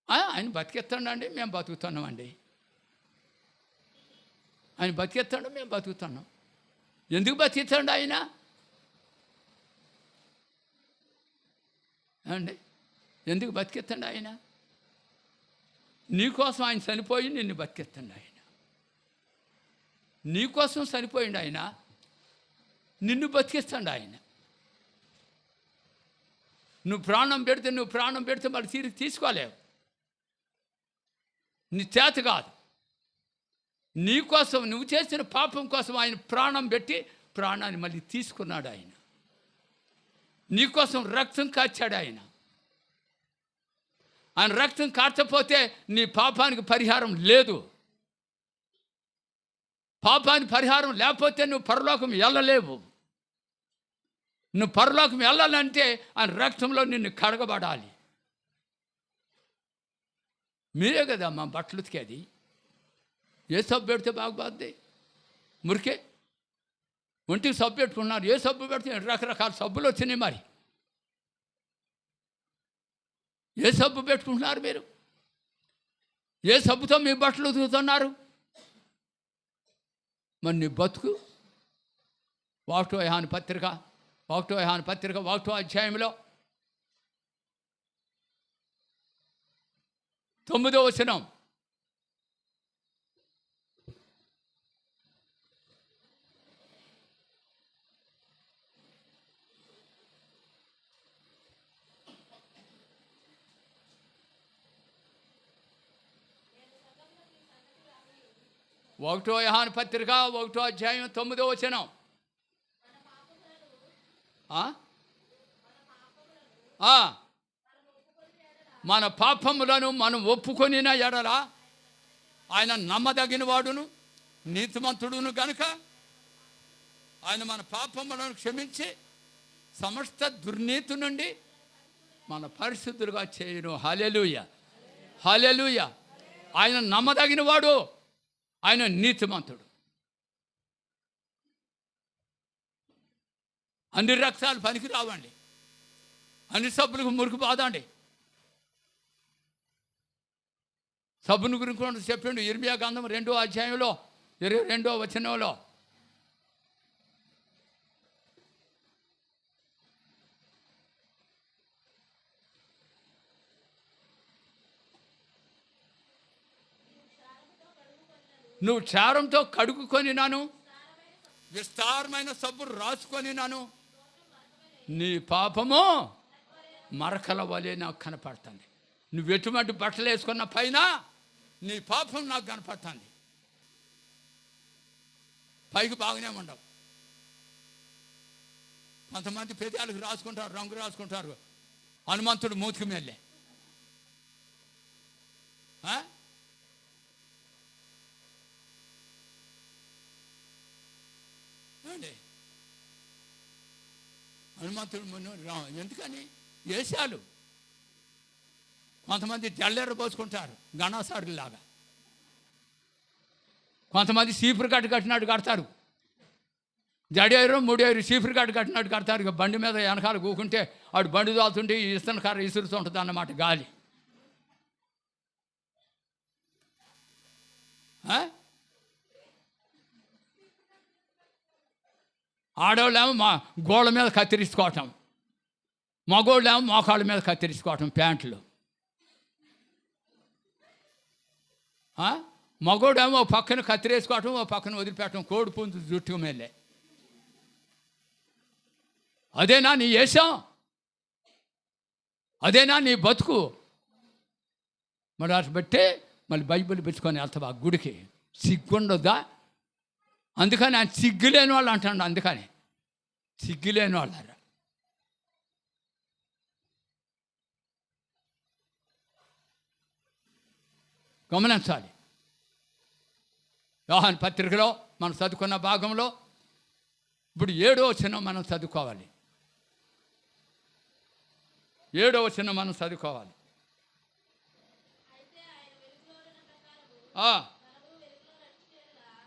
ఆయన బతికెత్తాడండి, మేము బతుకుతున్నామండి. ఆయన బతికెత్తాడు, మేము బతుకుతున్నాం. ఎందుకు బతికిస్తాడు ఆయన అండి? ఎందుకు బతికెత్తాడు ఆయన? నీకోసం ఆయన చనిపోయి నిన్ను బతికెత్తాడు ఆయన. నీకోసం చనిపోయిండు ఆయన, నిన్ను బతికిస్తాడు ఆయన. నువ్వు ప్రాణం పెడితే మళ్ళీ తిరిగి తీసుకోలేవు. నీ చేత కాదు. నీకోసం, నువ్వు చేసిన పాపం కోసం ఆయన ప్రాణం పెట్టి ప్రాణాన్ని మళ్ళీ తీసుకున్నాడు ఆయన. నీకోసం రక్తం కార్చాడు ఆయన. ఆయన రక్తం కార్చపోతే నీ పాపానికి పరిహారం లేదు. పాపానికి పరిహారం లేకపోతే నువ్వు పరలోకం వెళ్ళలేవు. నువ్వు పరలోకం వెళ్ళాలంటే ఆయన రక్తంలో నిన్ను కడగబడాలి. మీరే కదా మా బట్టలు ఉతికేది. ఏ సబ్బు పెడితే బాగుపోద్ది? మురికే ఒంటికి సబ్బు పెట్టుకున్నారు. ఏ సబ్బు పెడితే రకరకాల సబ్బులు వచ్చినాయి. మరి ఏ సబ్బు పెట్టుకుంటున్నారు మీరు? ఏ సబ్బుతో మీ బట్టలు ఉతుకుతున్నారు? మరి నీ బతుకు 1 యోహాను పత్రిక 1వ అధ్యాయంలో 9వ వచనం. ఒకటో యోహాను పత్రిక 1వ అధ్యాయం 9వ వచనం. మన పాపములను మనం ఒప్పుకొనిన ఎడల ఆయన నమ్మదగిన వాడును నీతిమంతుడును గనుక ఆయన మన పాపములను క్షమించి సమస్త దుర్నీతి నుండి మన పరిశుద్ధులుగా చేయును. హల్లెలూయా, హల్లెలూయా. ఆయన నమ్మదగిన వాడు, ఆయన నీతిమంతుడు. అన్ని రక్తాలు పనికి రావండి, అన్ని సబ్బులకు మురికి బాదండి. సబ్బును గురించి చెప్పిండు ఇర్మియా గ్రంథం 2వ అధ్యాయంలో 22వ వచనంలో. నువ్వు క్షారంతో కడుగుకొని నాను, విస్తారమైన సబ్బు రాసుకొని నాను, నీ పాపము మరకల వలె నాకు కనపడుతుంది. నువ్వు ఎటువంటి బట్టలు వేసుకున్న పైన నీ పాపం నాకు కనపడుతుంది. పైకి బాగానే ఉండవు. కొంతమంది పెదాలకు రాసుకుంటారు, రంగు రాసుకుంటారు. హనుమంతుడు మూతికి మెల్లే. హనుమంతుడు ఎందుకని వేషాలు. కొంతమంది జల్లెర్ర పోసుకుంటారు గణాసారులాగా. కొంతమంది సీపురు కట్టినట్టు కడతారు. జడేరు మూడేరు చీపురు కట్టు కట్టినట్టు కడతారు. ఇక బండి మీద వెనకాల కూకుంటే ఆడు బండి తోలుతుంటే ఇస్తున్న కర్ర ఇసురుతుంటుంది అన్నమాట గాలి. ఆడవాళ్ళేమో మా గోళ్ళ మీద కత్తిరించుకోవటం, మగోళ్ళేమో మోకాళ్ళ మీద కత్తిరించుకోవటం ప్యాంట్లు. మగోడేమో ఓ పక్కన కత్తిరేసుకోవటం, ఓ పక్కన వదిలిపెట్టడం, కోడి పుంజు జుట్టు మేలే. అదేనా నీ వేషం? అదేనా నీ బతుకు? మరి అటు బట్టే మళ్ళీ బైబిల్ పెట్టుకొని వెళ్తావా గుడికి? సిగ్గుండొద్దా? అందుకని ఆయన సిగ్గులేని వాళ్ళు అంటాడు. అందుకని సిగ్గులేని వాళ్ళారా. గమనించాలి. యోహాను పత్రికలో మనం చదువుకున్న భాగంలో ఇప్పుడు 7వ వచనం మనం చదువుకోవాలి. 7వ వచనం మనం చదువుకోవాలి.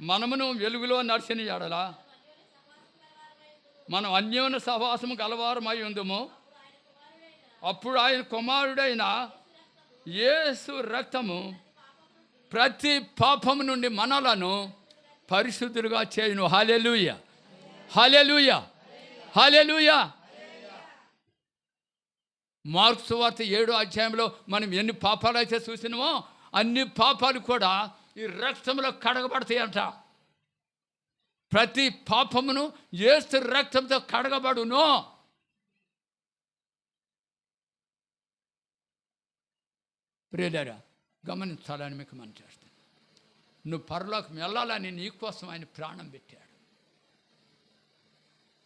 మనమును వెలుగులో నడిచిన ఎడల మనం అన్యోన్య సహవాసము గలవారమై ఉందుము. అప్పుడు ఆయన కుమారుడైన యేసు రక్తము ప్రతి పాపము నుండి మనలను పరిశుద్ధులుగా చేయును. హల్లెలూయా, హల్లెలూయా, హల్లెలూయా. మార్కు సువార్త 7వ అధ్యాయంలో మనం ఎన్ని పాపాలు అయితే చూసినామో అన్ని పాపాలు కూడా ఈ రక్తంలో కడగబడతాయి అంట. ప్రతి పాపమును యేసు రక్తంతో కడగబడును. ప్రియులారా, గమనించాలని మీకు మనం చేస్తాను. నువ్వు పరలోకం వెళ్ళాలని నీ కోసం ఆయన ప్రాణం పెట్టాడు.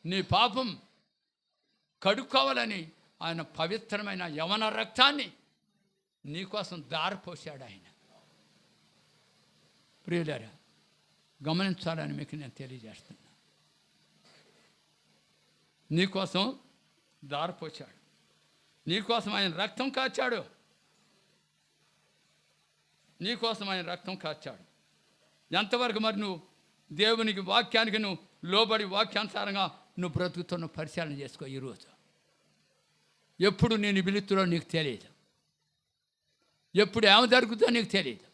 నీ పాపం కడుక్కోవాలని ఆయన పవిత్రమైన యవన రక్తాన్ని నీకోసం దారిపోసాడు ఆయన. ప్రియులారా, గమనించాలని మీకు నేను తెలియజేస్తున్నా. నీకోసం దారిపోసాడు, నీకోసం ఆయన రక్తం కాచాడు, నీకోసం ఆయన రక్తం కాచాడు. ఎంతవరకు మరి నువ్వు దేవునికి వాక్యానికి నువ్వు లోబడి వాక్యానుసారంగా నువ్వు బ్రతుకుతున్న పరిశీలన చేసుకో. ఈరోజు ఎప్పుడు నేను పిలుతులో నీకు తెలియదు, ఎప్పుడు ఏమి జరుగుతుందో నీకు తెలియదు,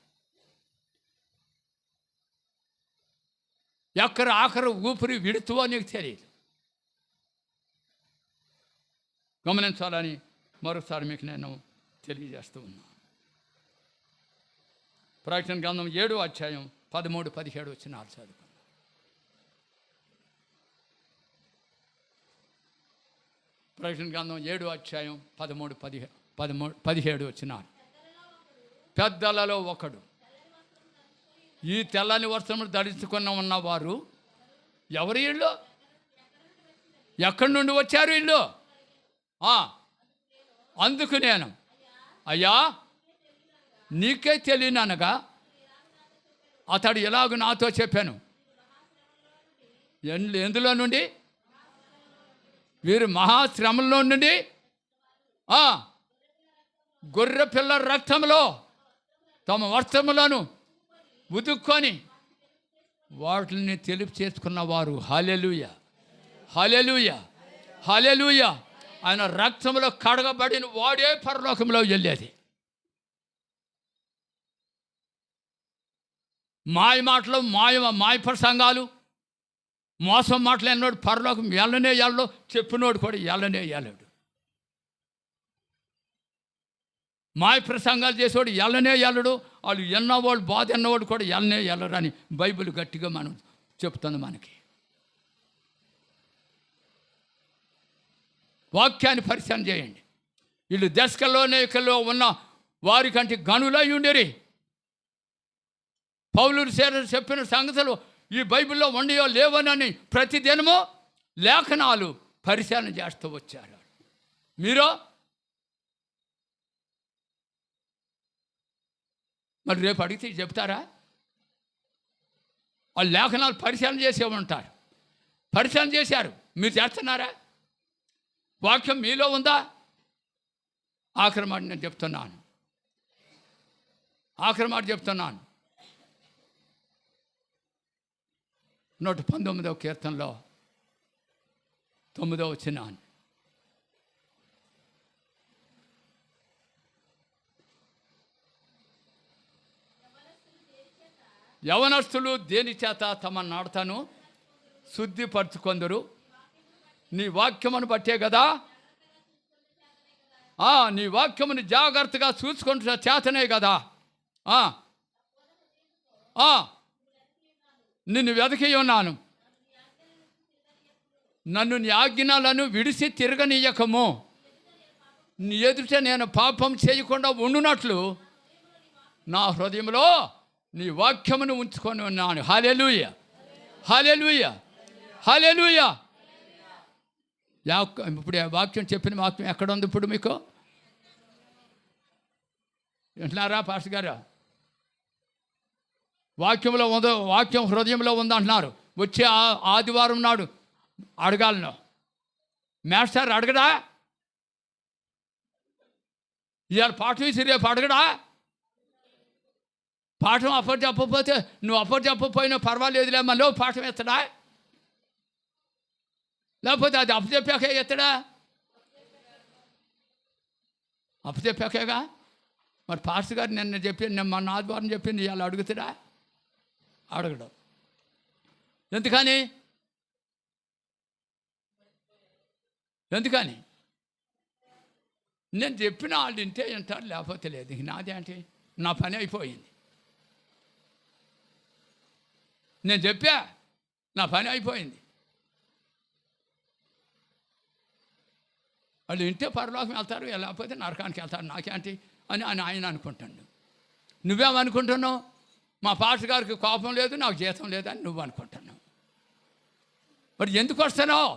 ఎక్కడ ఆఖరు ఊపిరి విడుతువో నీకు తెలియదు. గమనించాలని మరోసారి మీకు నేను తెలియజేస్తూ ఉన్నాను. ప్రకటన గ్రంథం 7వ అధ్యాయం 13-17 వచనాలు చదువుకున్నాం. ప్రకటన గ్రంథం 7వ అధ్యాయం 13-17 వచనాలు. పెద్దలలో ఒకడు ఈ తెల్లని వస్త్రములు ధరించుకున్న ఉన్నవారు ఎవరు? వీళ్ళు ఎక్కడి నుండి వచ్చారు వీళ్ళు? అందుకు నేను, అయ్యా నీకే తెలియననగా అతడు ఎలాగ నాతో చెప్పాను. ఎందులో నుండి? వీరు మహాశ్రమంలో నుండి గొర్రె పిల్ల రక్తంలో తమ వస్త్రములను ఉతుక్కొని వాటిని తెలుపు చేసుకున్న వారు. హల్లెలూయా, హల్లెలూయా, హల్లెలూయా. ఆయన రక్తంలో కడగబడిన వాడే పరలోకంలో వెళ్ళేది. మాయ మాటలు, మాయ ప్రసంగాలు, మోసం మాటలు ఎన్నోడు పరలోకం ఎల్లనే ఎల్లో, చెప్పినోడు కూడా ఎల్లనే ఎల్లడు. మాయ ప్రసంగాలు చేసేవాడు ఎల్లనే ఎల్లడు. వాళ్ళు ఎన్నవాళ్ళు బాధ ఎన్నవాడు కూడా ఎల్లనే ఎల్లరు అని బైబిల్ గట్టిగా మనం చెప్తుంది మనకి. వాక్యాన్ని పరిశీలన చేయండి. వీళ్ళు దశకలోనేకల్లో ఉన్న వారికంటే గనులై ఉండేరి. పౌలు చెప్పిన సంగతులు ఈ బైబిల్లో ఉండయో లేవనని ప్రతిదినము లేఖనాలు పరిశీలన చేస్తూ వచ్చారు. మీరు మరి రేపు అడిగితే చెప్తారా? వాళ్ళు లేఖనాలు పరిశీలన చేసే ఉంటారు. పరిశీలన చేశారు, మీరు చేస్తున్నారా? వాక్యం మీలో ఉందా? ఆఖరి మాట నేను చెప్తున్నాను, ఆఖరి మాట చెప్తున్నాను. 119వ కీర్తనలో 9వ వచనం. యవనస్తులు దేని చేత తమ నడతను శుద్ధిపరచుకొందరు? నీ వాక్యమును బట్టే కదా. నీ వాక్యమును జాగ్రత్తగా చూసుకుంటున్న చేతనే కదా. నిన్ను వెతికి ఉన్నాను, నన్ను నీ ఆజ్ఞలను విడిసి తిరగనీయకము. నీ ఎదుట నేను పాపం చేయకుండా ఉండునట్లు నా హృదయంలో నీ వాక్యమును ఉంచుకొని ఉన్నాను. హల్లెలూయా, హల్లెలూయా, హల్లెలూయా. ఇప్పుడు వాక్యం చెప్పిన వాక్యం ఎక్కడ ఉంది ఇప్పుడు మీకు? వింటున్నారా పాస్టర్ గారు? వాక్యంలో ఉందో, వాక్యం హృదయంలో ఉందంటున్నారు. వచ్చే ఆదివారం నాడు అడగాలను. మాస్టర్ అడగడా? ఇవాళ పాఠం ఇచ్చి రేపు అడగడా? పాఠం అప్పటి చెప్పకపోతే నువ్వు అప్పటి చెప్పకపోయినా పర్వాలేదులే, మళ్ళీ పాఠం ఎత్తడా? లేకపోతే అది అప్పచెప్పాక ఎత్తడా? అప్పచెప్పాకేగా. మరి పాస్టర్ గారు నిన్న చెప్పింది, మన ఆదివారం చెప్పింది, ఇవాళ అడుగుతాడా? అడగడం. ఎందుకని? నేను చెప్పిన వాళ్ళు వింటే వింటారు, లేకపోతే లేదు. ఇంక నాదే అంటే నా పని అయిపోయింది. నేను చెప్పా, నా పని అయిపోయింది. వాళ్ళు వింటే పరలోకం వెళ్తారు, లేకపోతే నరకానికి వెళ్తారు. నాకేంటి అని ఆయన అనుకుంటాడు. నువ్వేమనుకుంటున్నావు? మా పాస్టర్ గారికి కోపం లేదు, నాకు జీతం లేదని నువ్వు అనుకుంటున్నావు. మరి ఎందుకు వస్తున్నావు?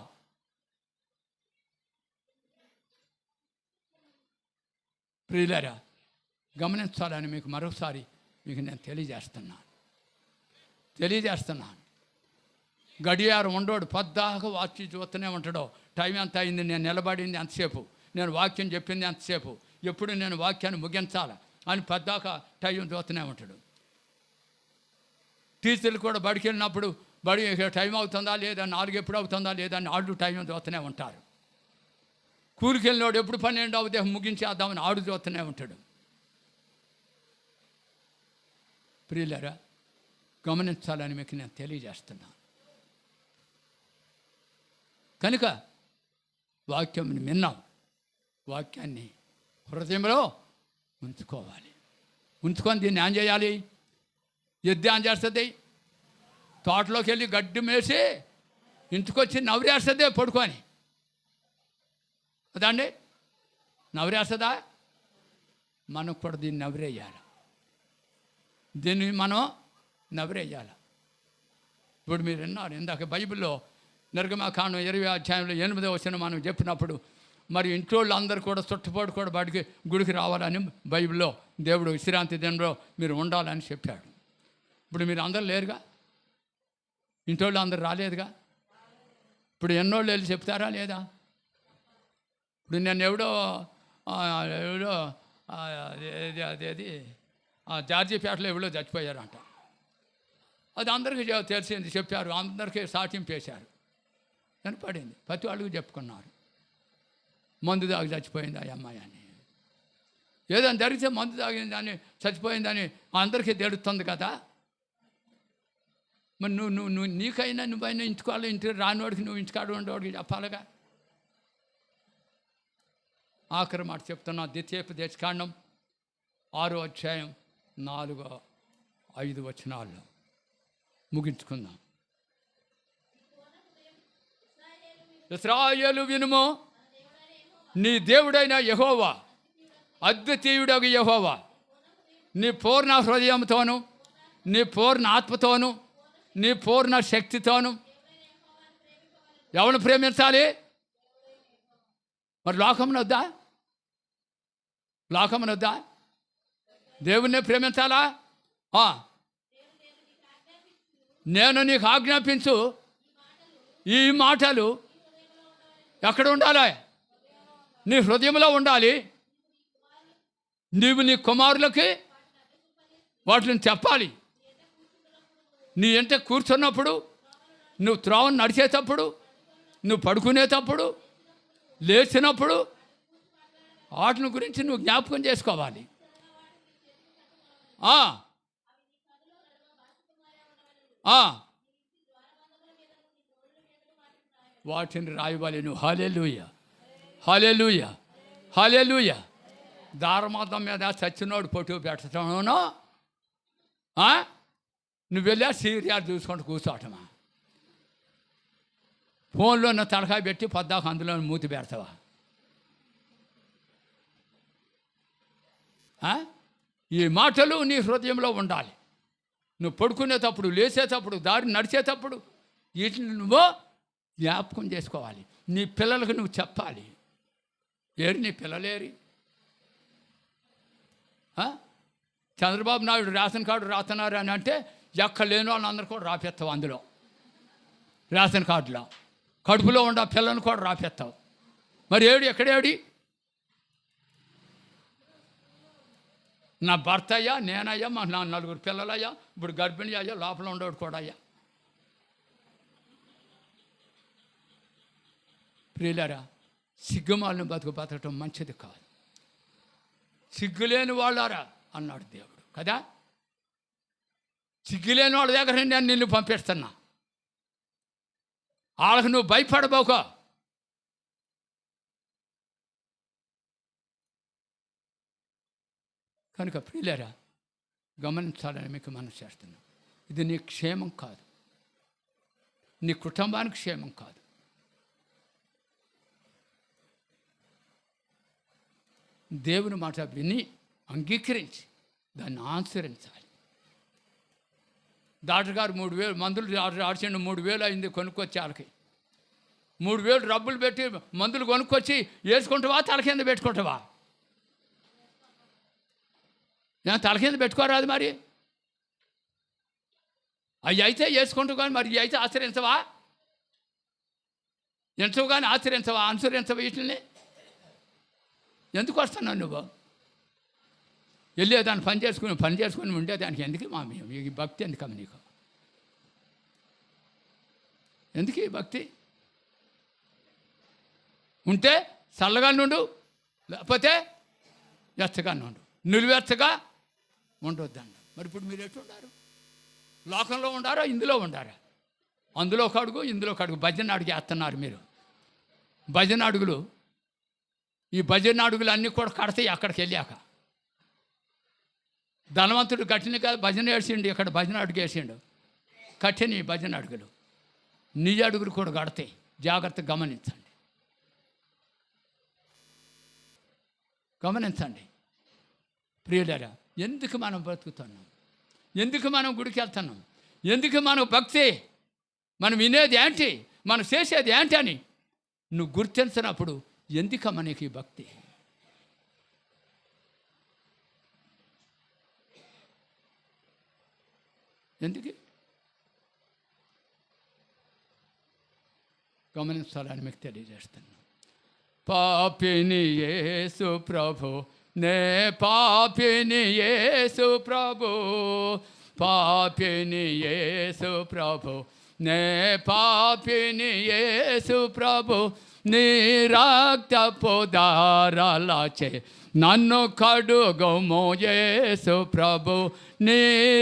ప్రియులారా, గమనించాలని మీకు మరోసారి మీకు నేను తెలియజేస్తున్నాను. గడియారం ఉండోడు పద్దాక వాచి చూస్తూనే ఉంటాడో. టైం ఎంత అయింది, నేను నిలబడింది ఎంతసేపు, నేను వాక్యం చెప్పింది ఎంతసేపు, ఎప్పుడు నేను వాక్యాన్ని ముగించాలా అని పద్దాక టైం చూస్తూనే ఉంటాడు. టీచర్లు కూడా బడికి వెళ్ళినప్పుడు బడి టైం అవుతుందా లేదా, 4 ఎప్పుడు అవుతుందా లేదా అని ఆడు టైం చూస్తూనే ఉంటారు. కూలికి వెళ్ళినోడు ఎప్పుడు 12 అవుతే ముగించేద్దామని ఆడు చూస్తూనే ఉంటాడు. ప్రియులారా, గమనించాలని మీకు నేను తెలియజేస్తున్నాను. కనుక వాక్యంని విన్నాం, వాక్యాన్ని హృదయంలో ఉంచుకోవాలి. ఉంచుకొని దీన్ని ఏం చేయాలి? ఎద్దు ఏం చేస్తుంది? తోటలోకి వెళ్ళి గడ్డి మేసి ఇంటికొచ్చి నవ్వురేస్తుంది పడుకొని. అదండి నవ్వురేస్తుందా? మనకు కూడా దీన్ని నవ్వురేయాలి. దీన్ని మనం నవ్వురేయాలి. ఇప్పుడు మీరు విన్నారు ఇందాక బైబిల్లో నిర్గమకాండం 20వ అధ్యాయంలో 8వ వచనం మనం చెప్పినప్పుడు, మరి ఇంట్లోళ్ళు అందరూ కూడా చుట్టుపక్కల కూడా బడికి గుడికి రావాలని బైబిల్లో దేవుడు విశ్రాంతి దినంలో మీరు ఉండాలని చెప్పాడు. ఇప్పుడు మీరు అందరూ లేరుగా, ఇంటోళ్ళు అందరు రాలేదుగా. ఇప్పుడు ఎన్నోళ్ళు వెళ్ళి చెప్తారా లేదా? ఇప్పుడు నేను ఎవడో అదేది జార్జీపేటలో ఎవడో చచ్చిపోయారంట. అది అందరికీ తెలిసింది, చెప్పారు, అందరికీ సాటింపేశారు. కనపడింది, ప్రతి వాళ్ళకి చెప్పుకున్నారు. మందు తాగి చచ్చిపోయింది ఆ అమ్మాయి అని. ఏదైనా జరిగితే మందు తాగిందని చచ్చిపోయిందని అందరికీ తెలుస్తుంది కదా. మరి నువ్వు నీకైనా నువ్వైనా ఇంటికోవాలి, ఇంటికి రానివాడికి నువ్వు ఇంటికాడ ఉండేవాడికి చెప్పాలిగా. ఆఖరి మాట చెప్తున్నా, ద్వితీయోపదేశకాండం 6వ అధ్యాయం 4-5 వచనాల్లో ముగించుకుందాం. ఇశ్రాయేలు వినుము, నీ దేవుడైన యెహోవా అద్వితీయుడగు యెహోవా నీ పూర్ణ హృదయంతోను, నీ పూర్ణ ఆత్మతోను, నీ పూర్ణ శక్తితోను ఎవరిని ప్రేమించాలి? మరి లోకమునొద్దా? దేవుణ్ణి ప్రేమించాలా? నేను నీకు ఆజ్ఞాపించు ఈ మాటలు ఎక్కడ ఉండాలి? నీ హృదయంలో ఉండాలి. నీవు నీ కుమారులకి వాటిని చెప్పాలి. నీ ఇంట కూర్చున్నప్పుడు, నువ్వు త్రోవను నడిచేటప్పుడు, నువ్వు పడుకునేటప్పుడు, లేచినప్పుడు వాటిని గురించి నువ్వు జ్ఞాపకం చేసుకోవాలి. వాటిని రాయవాలి నువ్వు. హల్లెలూయా, హల్లెలూయా, హల్లెలూయా. దారమాతం మీద చచ్చినోడు పొట్టు పెట్టడమో, నువ్వు వెళ్ళా సీరియల్ చూసుకుంటూ కూర్చోటమా? ఫోన్లో నా తలకాయ పెట్టి పొద్దాక అందులో మూతి పెడతావా? ఈ మాటలు నీ హృదయంలో ఉండాలి. నువ్వు పడుకునేటప్పుడు, లేచేటప్పుడు, దారి నడిచేటప్పుడు వీటిని నువ్వు జ్ఞాపకం చేసుకోవాలి. నీ పిల్లలకు నువ్వు చెప్పాలి. ఏరి నీ పిల్లలేరి? చంద్రబాబు నాయుడు రేషన్ కార్డు రాస్తున్నారు అని అంటే ఎక్కడ లేని వాళ్ళందరూ కూడా రాపిస్తావు. అందులో రేషన్ కార్డులో కడుపులో ఉన్న పిల్లను కూడా రాపిస్తావు. మరి ఎక్కడేడి? నా భర్త అయ్యా, నేనయ్యా, మా నా 4 పిల్లలయ్యా, ఇప్పుడు గర్భిణి అయ్యా, లోపల ఉండేవాడు కూడా అయ్యా. ప్రియులారా, సిగ్గుమాలను బతకటం మంచిది కాదు. సిగ్గులేని వాళ్ళారా అన్నాడు దేవుడు కదా. సిగ్గులేని వాళ్ళ దగ్గర నేను నిన్ను పంపిస్తున్నా. వాళ్ళకు నువ్వు భయపడబోకో. కనుక ప్రియులారా, గమనించాలని మీకు మనం చేస్తున్నాం. ఇది నీ క్షేమం కాదు, నీ కుటుంబానికి క్షేమం కాదు. దేవుని మాట విని అంగీకరించి దాన్ని ఆచరించాలి. డాక్టర్ గారు 3,000 మందులు ఆడిచిండు. 3,000 అయింది కొనుక్కొచ్చి వాళ్ళకి. 3,000 డబ్బులు పెట్టి మందులు కొనుక్కొచ్చి వేసుకుంటావా, తల కింద పెట్టుకుంటావా? నేను తల కింద పెట్టుకోరాదు మరి. అవి అయితే వేసుకుంటావు కానీ మరి ఇవి అయితే ఆచరించవా? ఎంచవు కానీ ఆచరించవా? అనుసరించవా? వీటిని ఎందుకు వస్తున్నావు నువ్వు? వెళ్ళేదాన్ని పని చేసుకుని ఉండేదానికి ఎందుకు మా ఈ భక్తి ఎందుకమ్మ నీకు? ఎందుకు ఈ భక్తి? ఉంటే చల్లగా నుండు, లేకపోతే వెచ్చగా నుండు. నిలువెచ్చగా ఉండొద్దండి. మరి ఇప్పుడు మీరు ఎట్లుండారు? లోకంలో ఉండారా, ఇందులో ఉండారా? అందులో ఒక అడుగు, ఇందులో ఒక అడుగు. భజన అడుగు వేస్తున్నారు మీరు. భజన అడుగులు, ఈ భజన అడుగులు అన్నీ కూడా కడతాయి అక్కడికి వెళ్ళాక. ధనవంతుడు కట్టిన కాదు, భజన వేసిండు. ఇక్కడ భజన అడుగు వేసిండు, కట్టిన ఈ భజన అడుగులు. నీ అడుగులు కూడా కడతాయి. జాగ్రత్తగా గమనించండి, గమనించండి ప్రియులారా. ఎందుకు మనం బ్రతుకుతున్నాం? ఎందుకు మనం గుడికి వెళ్తున్నాం? ఎందుకు మనం భక్తి? మనం వినేది ఏంటి, మనం చేసేది ఏంటి అని నువ్వు గుర్తించినప్పుడు ఎందుకమ్మ నీకు ఈ భక్తి? ఎందుకు గమనించాలని మీకు తెలియజేస్తున్నాను. పాపిని యేసు ప్రభు, నే పాపిని యేసు ప్రభు, పాపిని యేసు ప్రభు, నే పాపిని యేసు ప్రభు, నీ రక్తపు దారాలచే నన్ను కడుగుము యేసు ప్రభు, నీ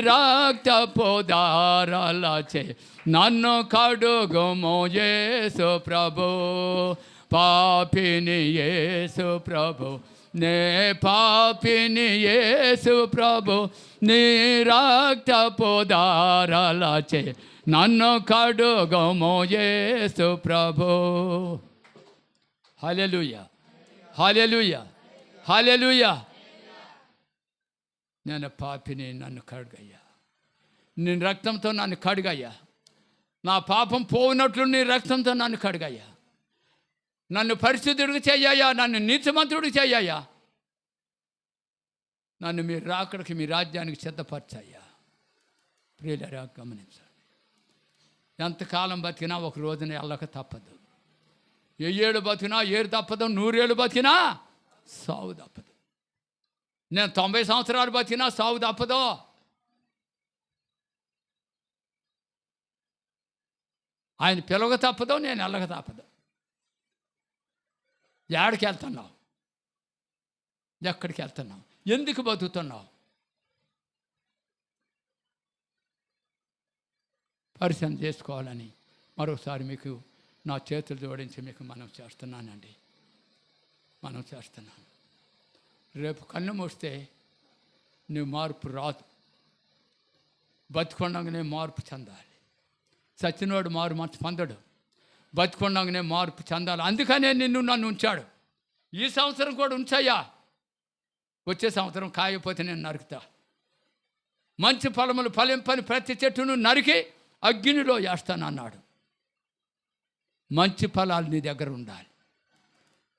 రక్తపు దారాలచే నన్ను కడుగుము యేసు ప్రభు, పాపిని యేసు ప్రభు, నే పాపిని యేసు ప్రభు, నీ రక్తపు దారాలచే నన్ను కడుగుము యేసు ప్రభు. హల్లెలూయా, హల్లెలూయా, హల్లెలూయా. నేను పాపిని, నన్ను కడుగయ్యా. నీ రక్తంతో నన్ను కడుగయ్యా. నా పాపం పోయినట్లు నీ రక్తంతో నన్ను కడుగయ్యా. నన్ను పరిశుద్ధుడికి చెయ్యయ్యా, నన్ను నీతిమంతుడికి చెయ్యయ్యా. నన్ను మీ రాకడికి, మీ రాజ్యానికి సిద్ధపరచయ్యా. ప్రియులారా, గమనించండి. ఎంతకాలం బతికినా ఒక రోజున వెళ్ళక తప్పదు. 1000 ఏళ్ళు బతికినా ఏరు తప్పదు, 100 ఏళ్ళు బతికినా సావు తప్పదు. నేను 90 సంవత్సరాలు బతికినా సావు తప్పదు. ఆయన పిలవక తప్పదు, నేను వెళ్ళక తప్పదు. ఎక్కడికి వెళ్తున్నావు? ఎక్కడికి వెళ్తున్నావు? ఎందుకు బతుకుతున్నావు? పరిశీలన చేసుకోవాలని మరోసారి మీకు నా చేతులు జోడించి మీకు మనం చేస్తున్నానండి. మనం చేస్తున్నాను. రేపు కన్ను మూస్తే నీ మార్పు రాదు. బతికొండగానే మార్పు చెందాలి. సచ్చినోడు మారు మనసు పొందడు. బతికొండగానే మార్పు చెందాలి. అందుకనే నన్ను ఉంచాడు. ఈ సంవత్సరం కూడా ఉంచాయా, వచ్చే సంవత్సరం కాయపోతే నేను నరుకుతా. మంచి ఫలములు ఫలింపని ప్రతి చెట్టును నరికి అగ్నిలో వేస్తానన్నాడు. మంచి ఫలాలు నీ దగ్గర ఉండాలి.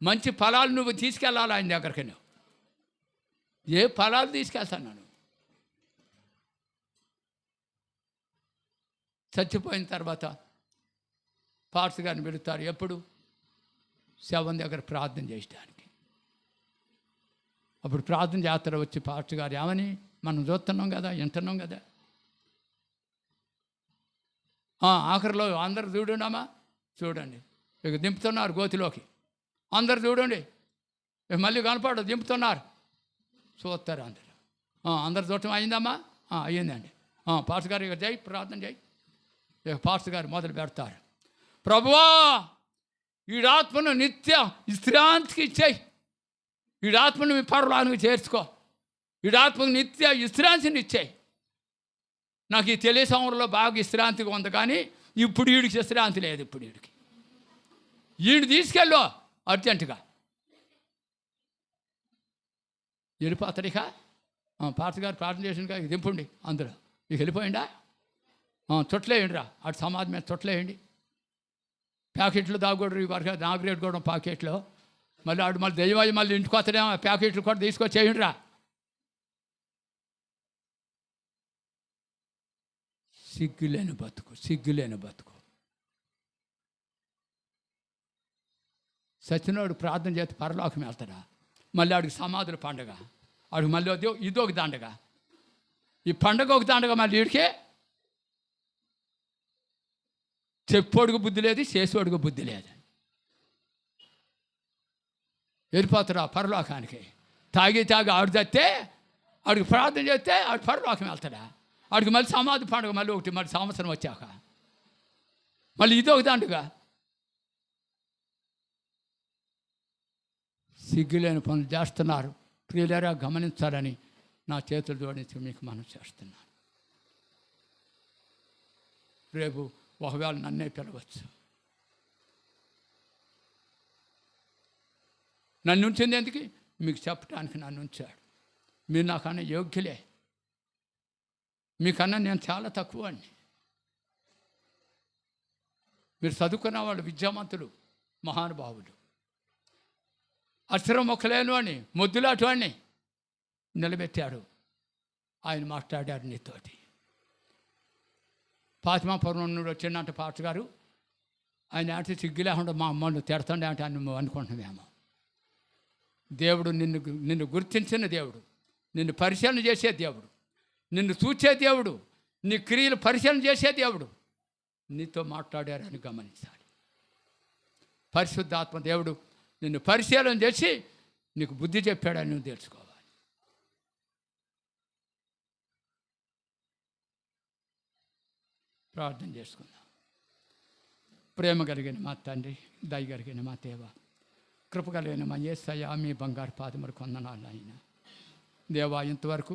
మంచి ఫలాలు నువ్వు తీసుకెళ్ళాలి ఆయన దగ్గరికి. నువ్వు ఏ ఫలాలు తీసుకెళ్తాను? చచ్చిపోయిన తర్వాత పాస్టర్ గారిని పెడతారు. ఎప్పుడు? శవం దగ్గర ప్రార్థన చేయడానికి. అప్పుడు ప్రార్థన చేస్తారు. వచ్చి పాస్టర్ గారు ఏమని, మనం చూస్తున్నాం కదా, వింటున్నాం కదా, ఆఖరిలో అందరు చూడండమ్మా, చూడండి ఇక దింపుతున్నారు గోతిలోకి, అందరు చూడండి, ఇక మళ్ళీ కనపడదు, దింపుతున్నారు, చూస్తారు అందరు. అందరు చూడటం అయిందమ్మా, అయ్యిందండి. పాస్టర్ గారు ఇక జై ప్రార్థన చేయి. ఇక పాస్టర్ గారు మొదలు పెడతారు. ప్రభువా, ఈడాత్మను నిత్య విశ్రాంతికి ఇచ్చేయి. ఈడాత్మను మీ పరలోకానికి చేర్చుకో. ఈడాత్మకు నిత్య విశ్రాంతిని ఇచ్చేయి. నాకు ఈ తెలియ సంవత్సరంలో బాగా విశ్రాంతిగా ఉంది, కానీ ఇప్పుడు వీడికి విశ్రాంతి లేదు. ఇప్పుడు వీడిని తీసుకెళ్ళు అర్జెంటుగా. వెళ్ళిపోతాడు. ఇక పాస్టర్ గారు ప్రార్థన చేసిన ఇక దింపండి అందరూ. ఇక వెళ్ళిపోయిందా? చుట్టలేయండి రా, అటు సమాధి మీద చుట్టలేయండి. ప్యాకెట్లు దాగొడరు, వరకు నాగరేట్ కూడా ప్యాకెట్లో. మళ్ళీ ఆడు మళ్ళీ దెయ్యమయ్యి మళ్ళీ ఇంటికి వస్తాడేమో, ప్యాకెట్లు కూడా తీసుకొచ్చేయండి రా. సిగ్గులేని బతుకు, సిగ్గులేని బతుకు. సచ్చినోడు ప్రార్థన చేస్తే పరలోకం వెళ్తాడా? మళ్ళీ ఆడికి సమాధుల పండగ, ఆడికి మళ్ళీ ఇదొక దండగ, ఈ పండగ ఒక దండగ. మళ్ళీ వీడికే చెప్పోడుగు బుద్ధి లేదు, చేసేవాడుగు బుద్ధి లేదు. వెళ్ళిపోతాడు ఆ పరలోకానికి. తాగి ఆడు తెస్తే ఆడికి ప్రార్థన చేస్తే ఆడు పరలోకం వెళ్తాడా? ఆడికి మళ్ళీ సమాధి పండుగ మళ్ళీ ఒకటి, మళ్ళీ సంవత్సరం వచ్చాక మళ్ళీ ఇదొక దండుగా. సిగ్గులేని పనులు చేస్తున్నారు. ప్రియులారా, గమనించాలని నా చేతులు జోడించి మీకు మనం చేస్తున్నాను. రేపు ఒకవేళ నన్నే పిలవచ్చు. నన్ను ఉంచింది ఎందుకు? మీకు చెప్పడానికి నన్ను ఉంచాడు. మీరు నాకన్నా యోగ్యులే. మీకన్నా నేను చాలా తక్కువ అండి. మీరు చదువుకున్న వాళ్ళు విద్యావంతులు, మహానుభావులు. అక్షరం మొక్కలేను అని మొద్దులాటు వాడిని నిలబెట్టాడు. ఆయన మాట్లాడారు నీతోటి. ఫాతిమాపురం నుండి వచ్చిందంటే పాస్టర్ గారు, ఆయన అంటే సిగ్గు లేకుండా మా అమ్మను తిడతాండే అంటే నువ్వు అనుకుంటున్నావేమో. దేవుడు నిన్ను గుర్తించిన దేవుడు, నిన్ను పరిశీలన చేసే దేవుడు, నిన్ను చూచే దేవుడు, నీ క్రియలు పరిశీలన చేసే దేవుడు నీతో మాట్లాడారని గమనించాలి. పరిశుద్ధాత్మ దేవుడు నిన్ను పరిశీలన చేసి నీకు బుద్ధి చెప్పాడని నువ్వు తెలుసుకోవాలి. ప్రార్థన చేసుకుందాం. ప్రేమ కలిగిన మా తండ్రి, దయ కలిగిన మా దేవ, కృప కలిగిన మా యేసయ్య, మీ బంగారు పాదములకు వందనాలు అయినా. దేవా, ఇంతవరకు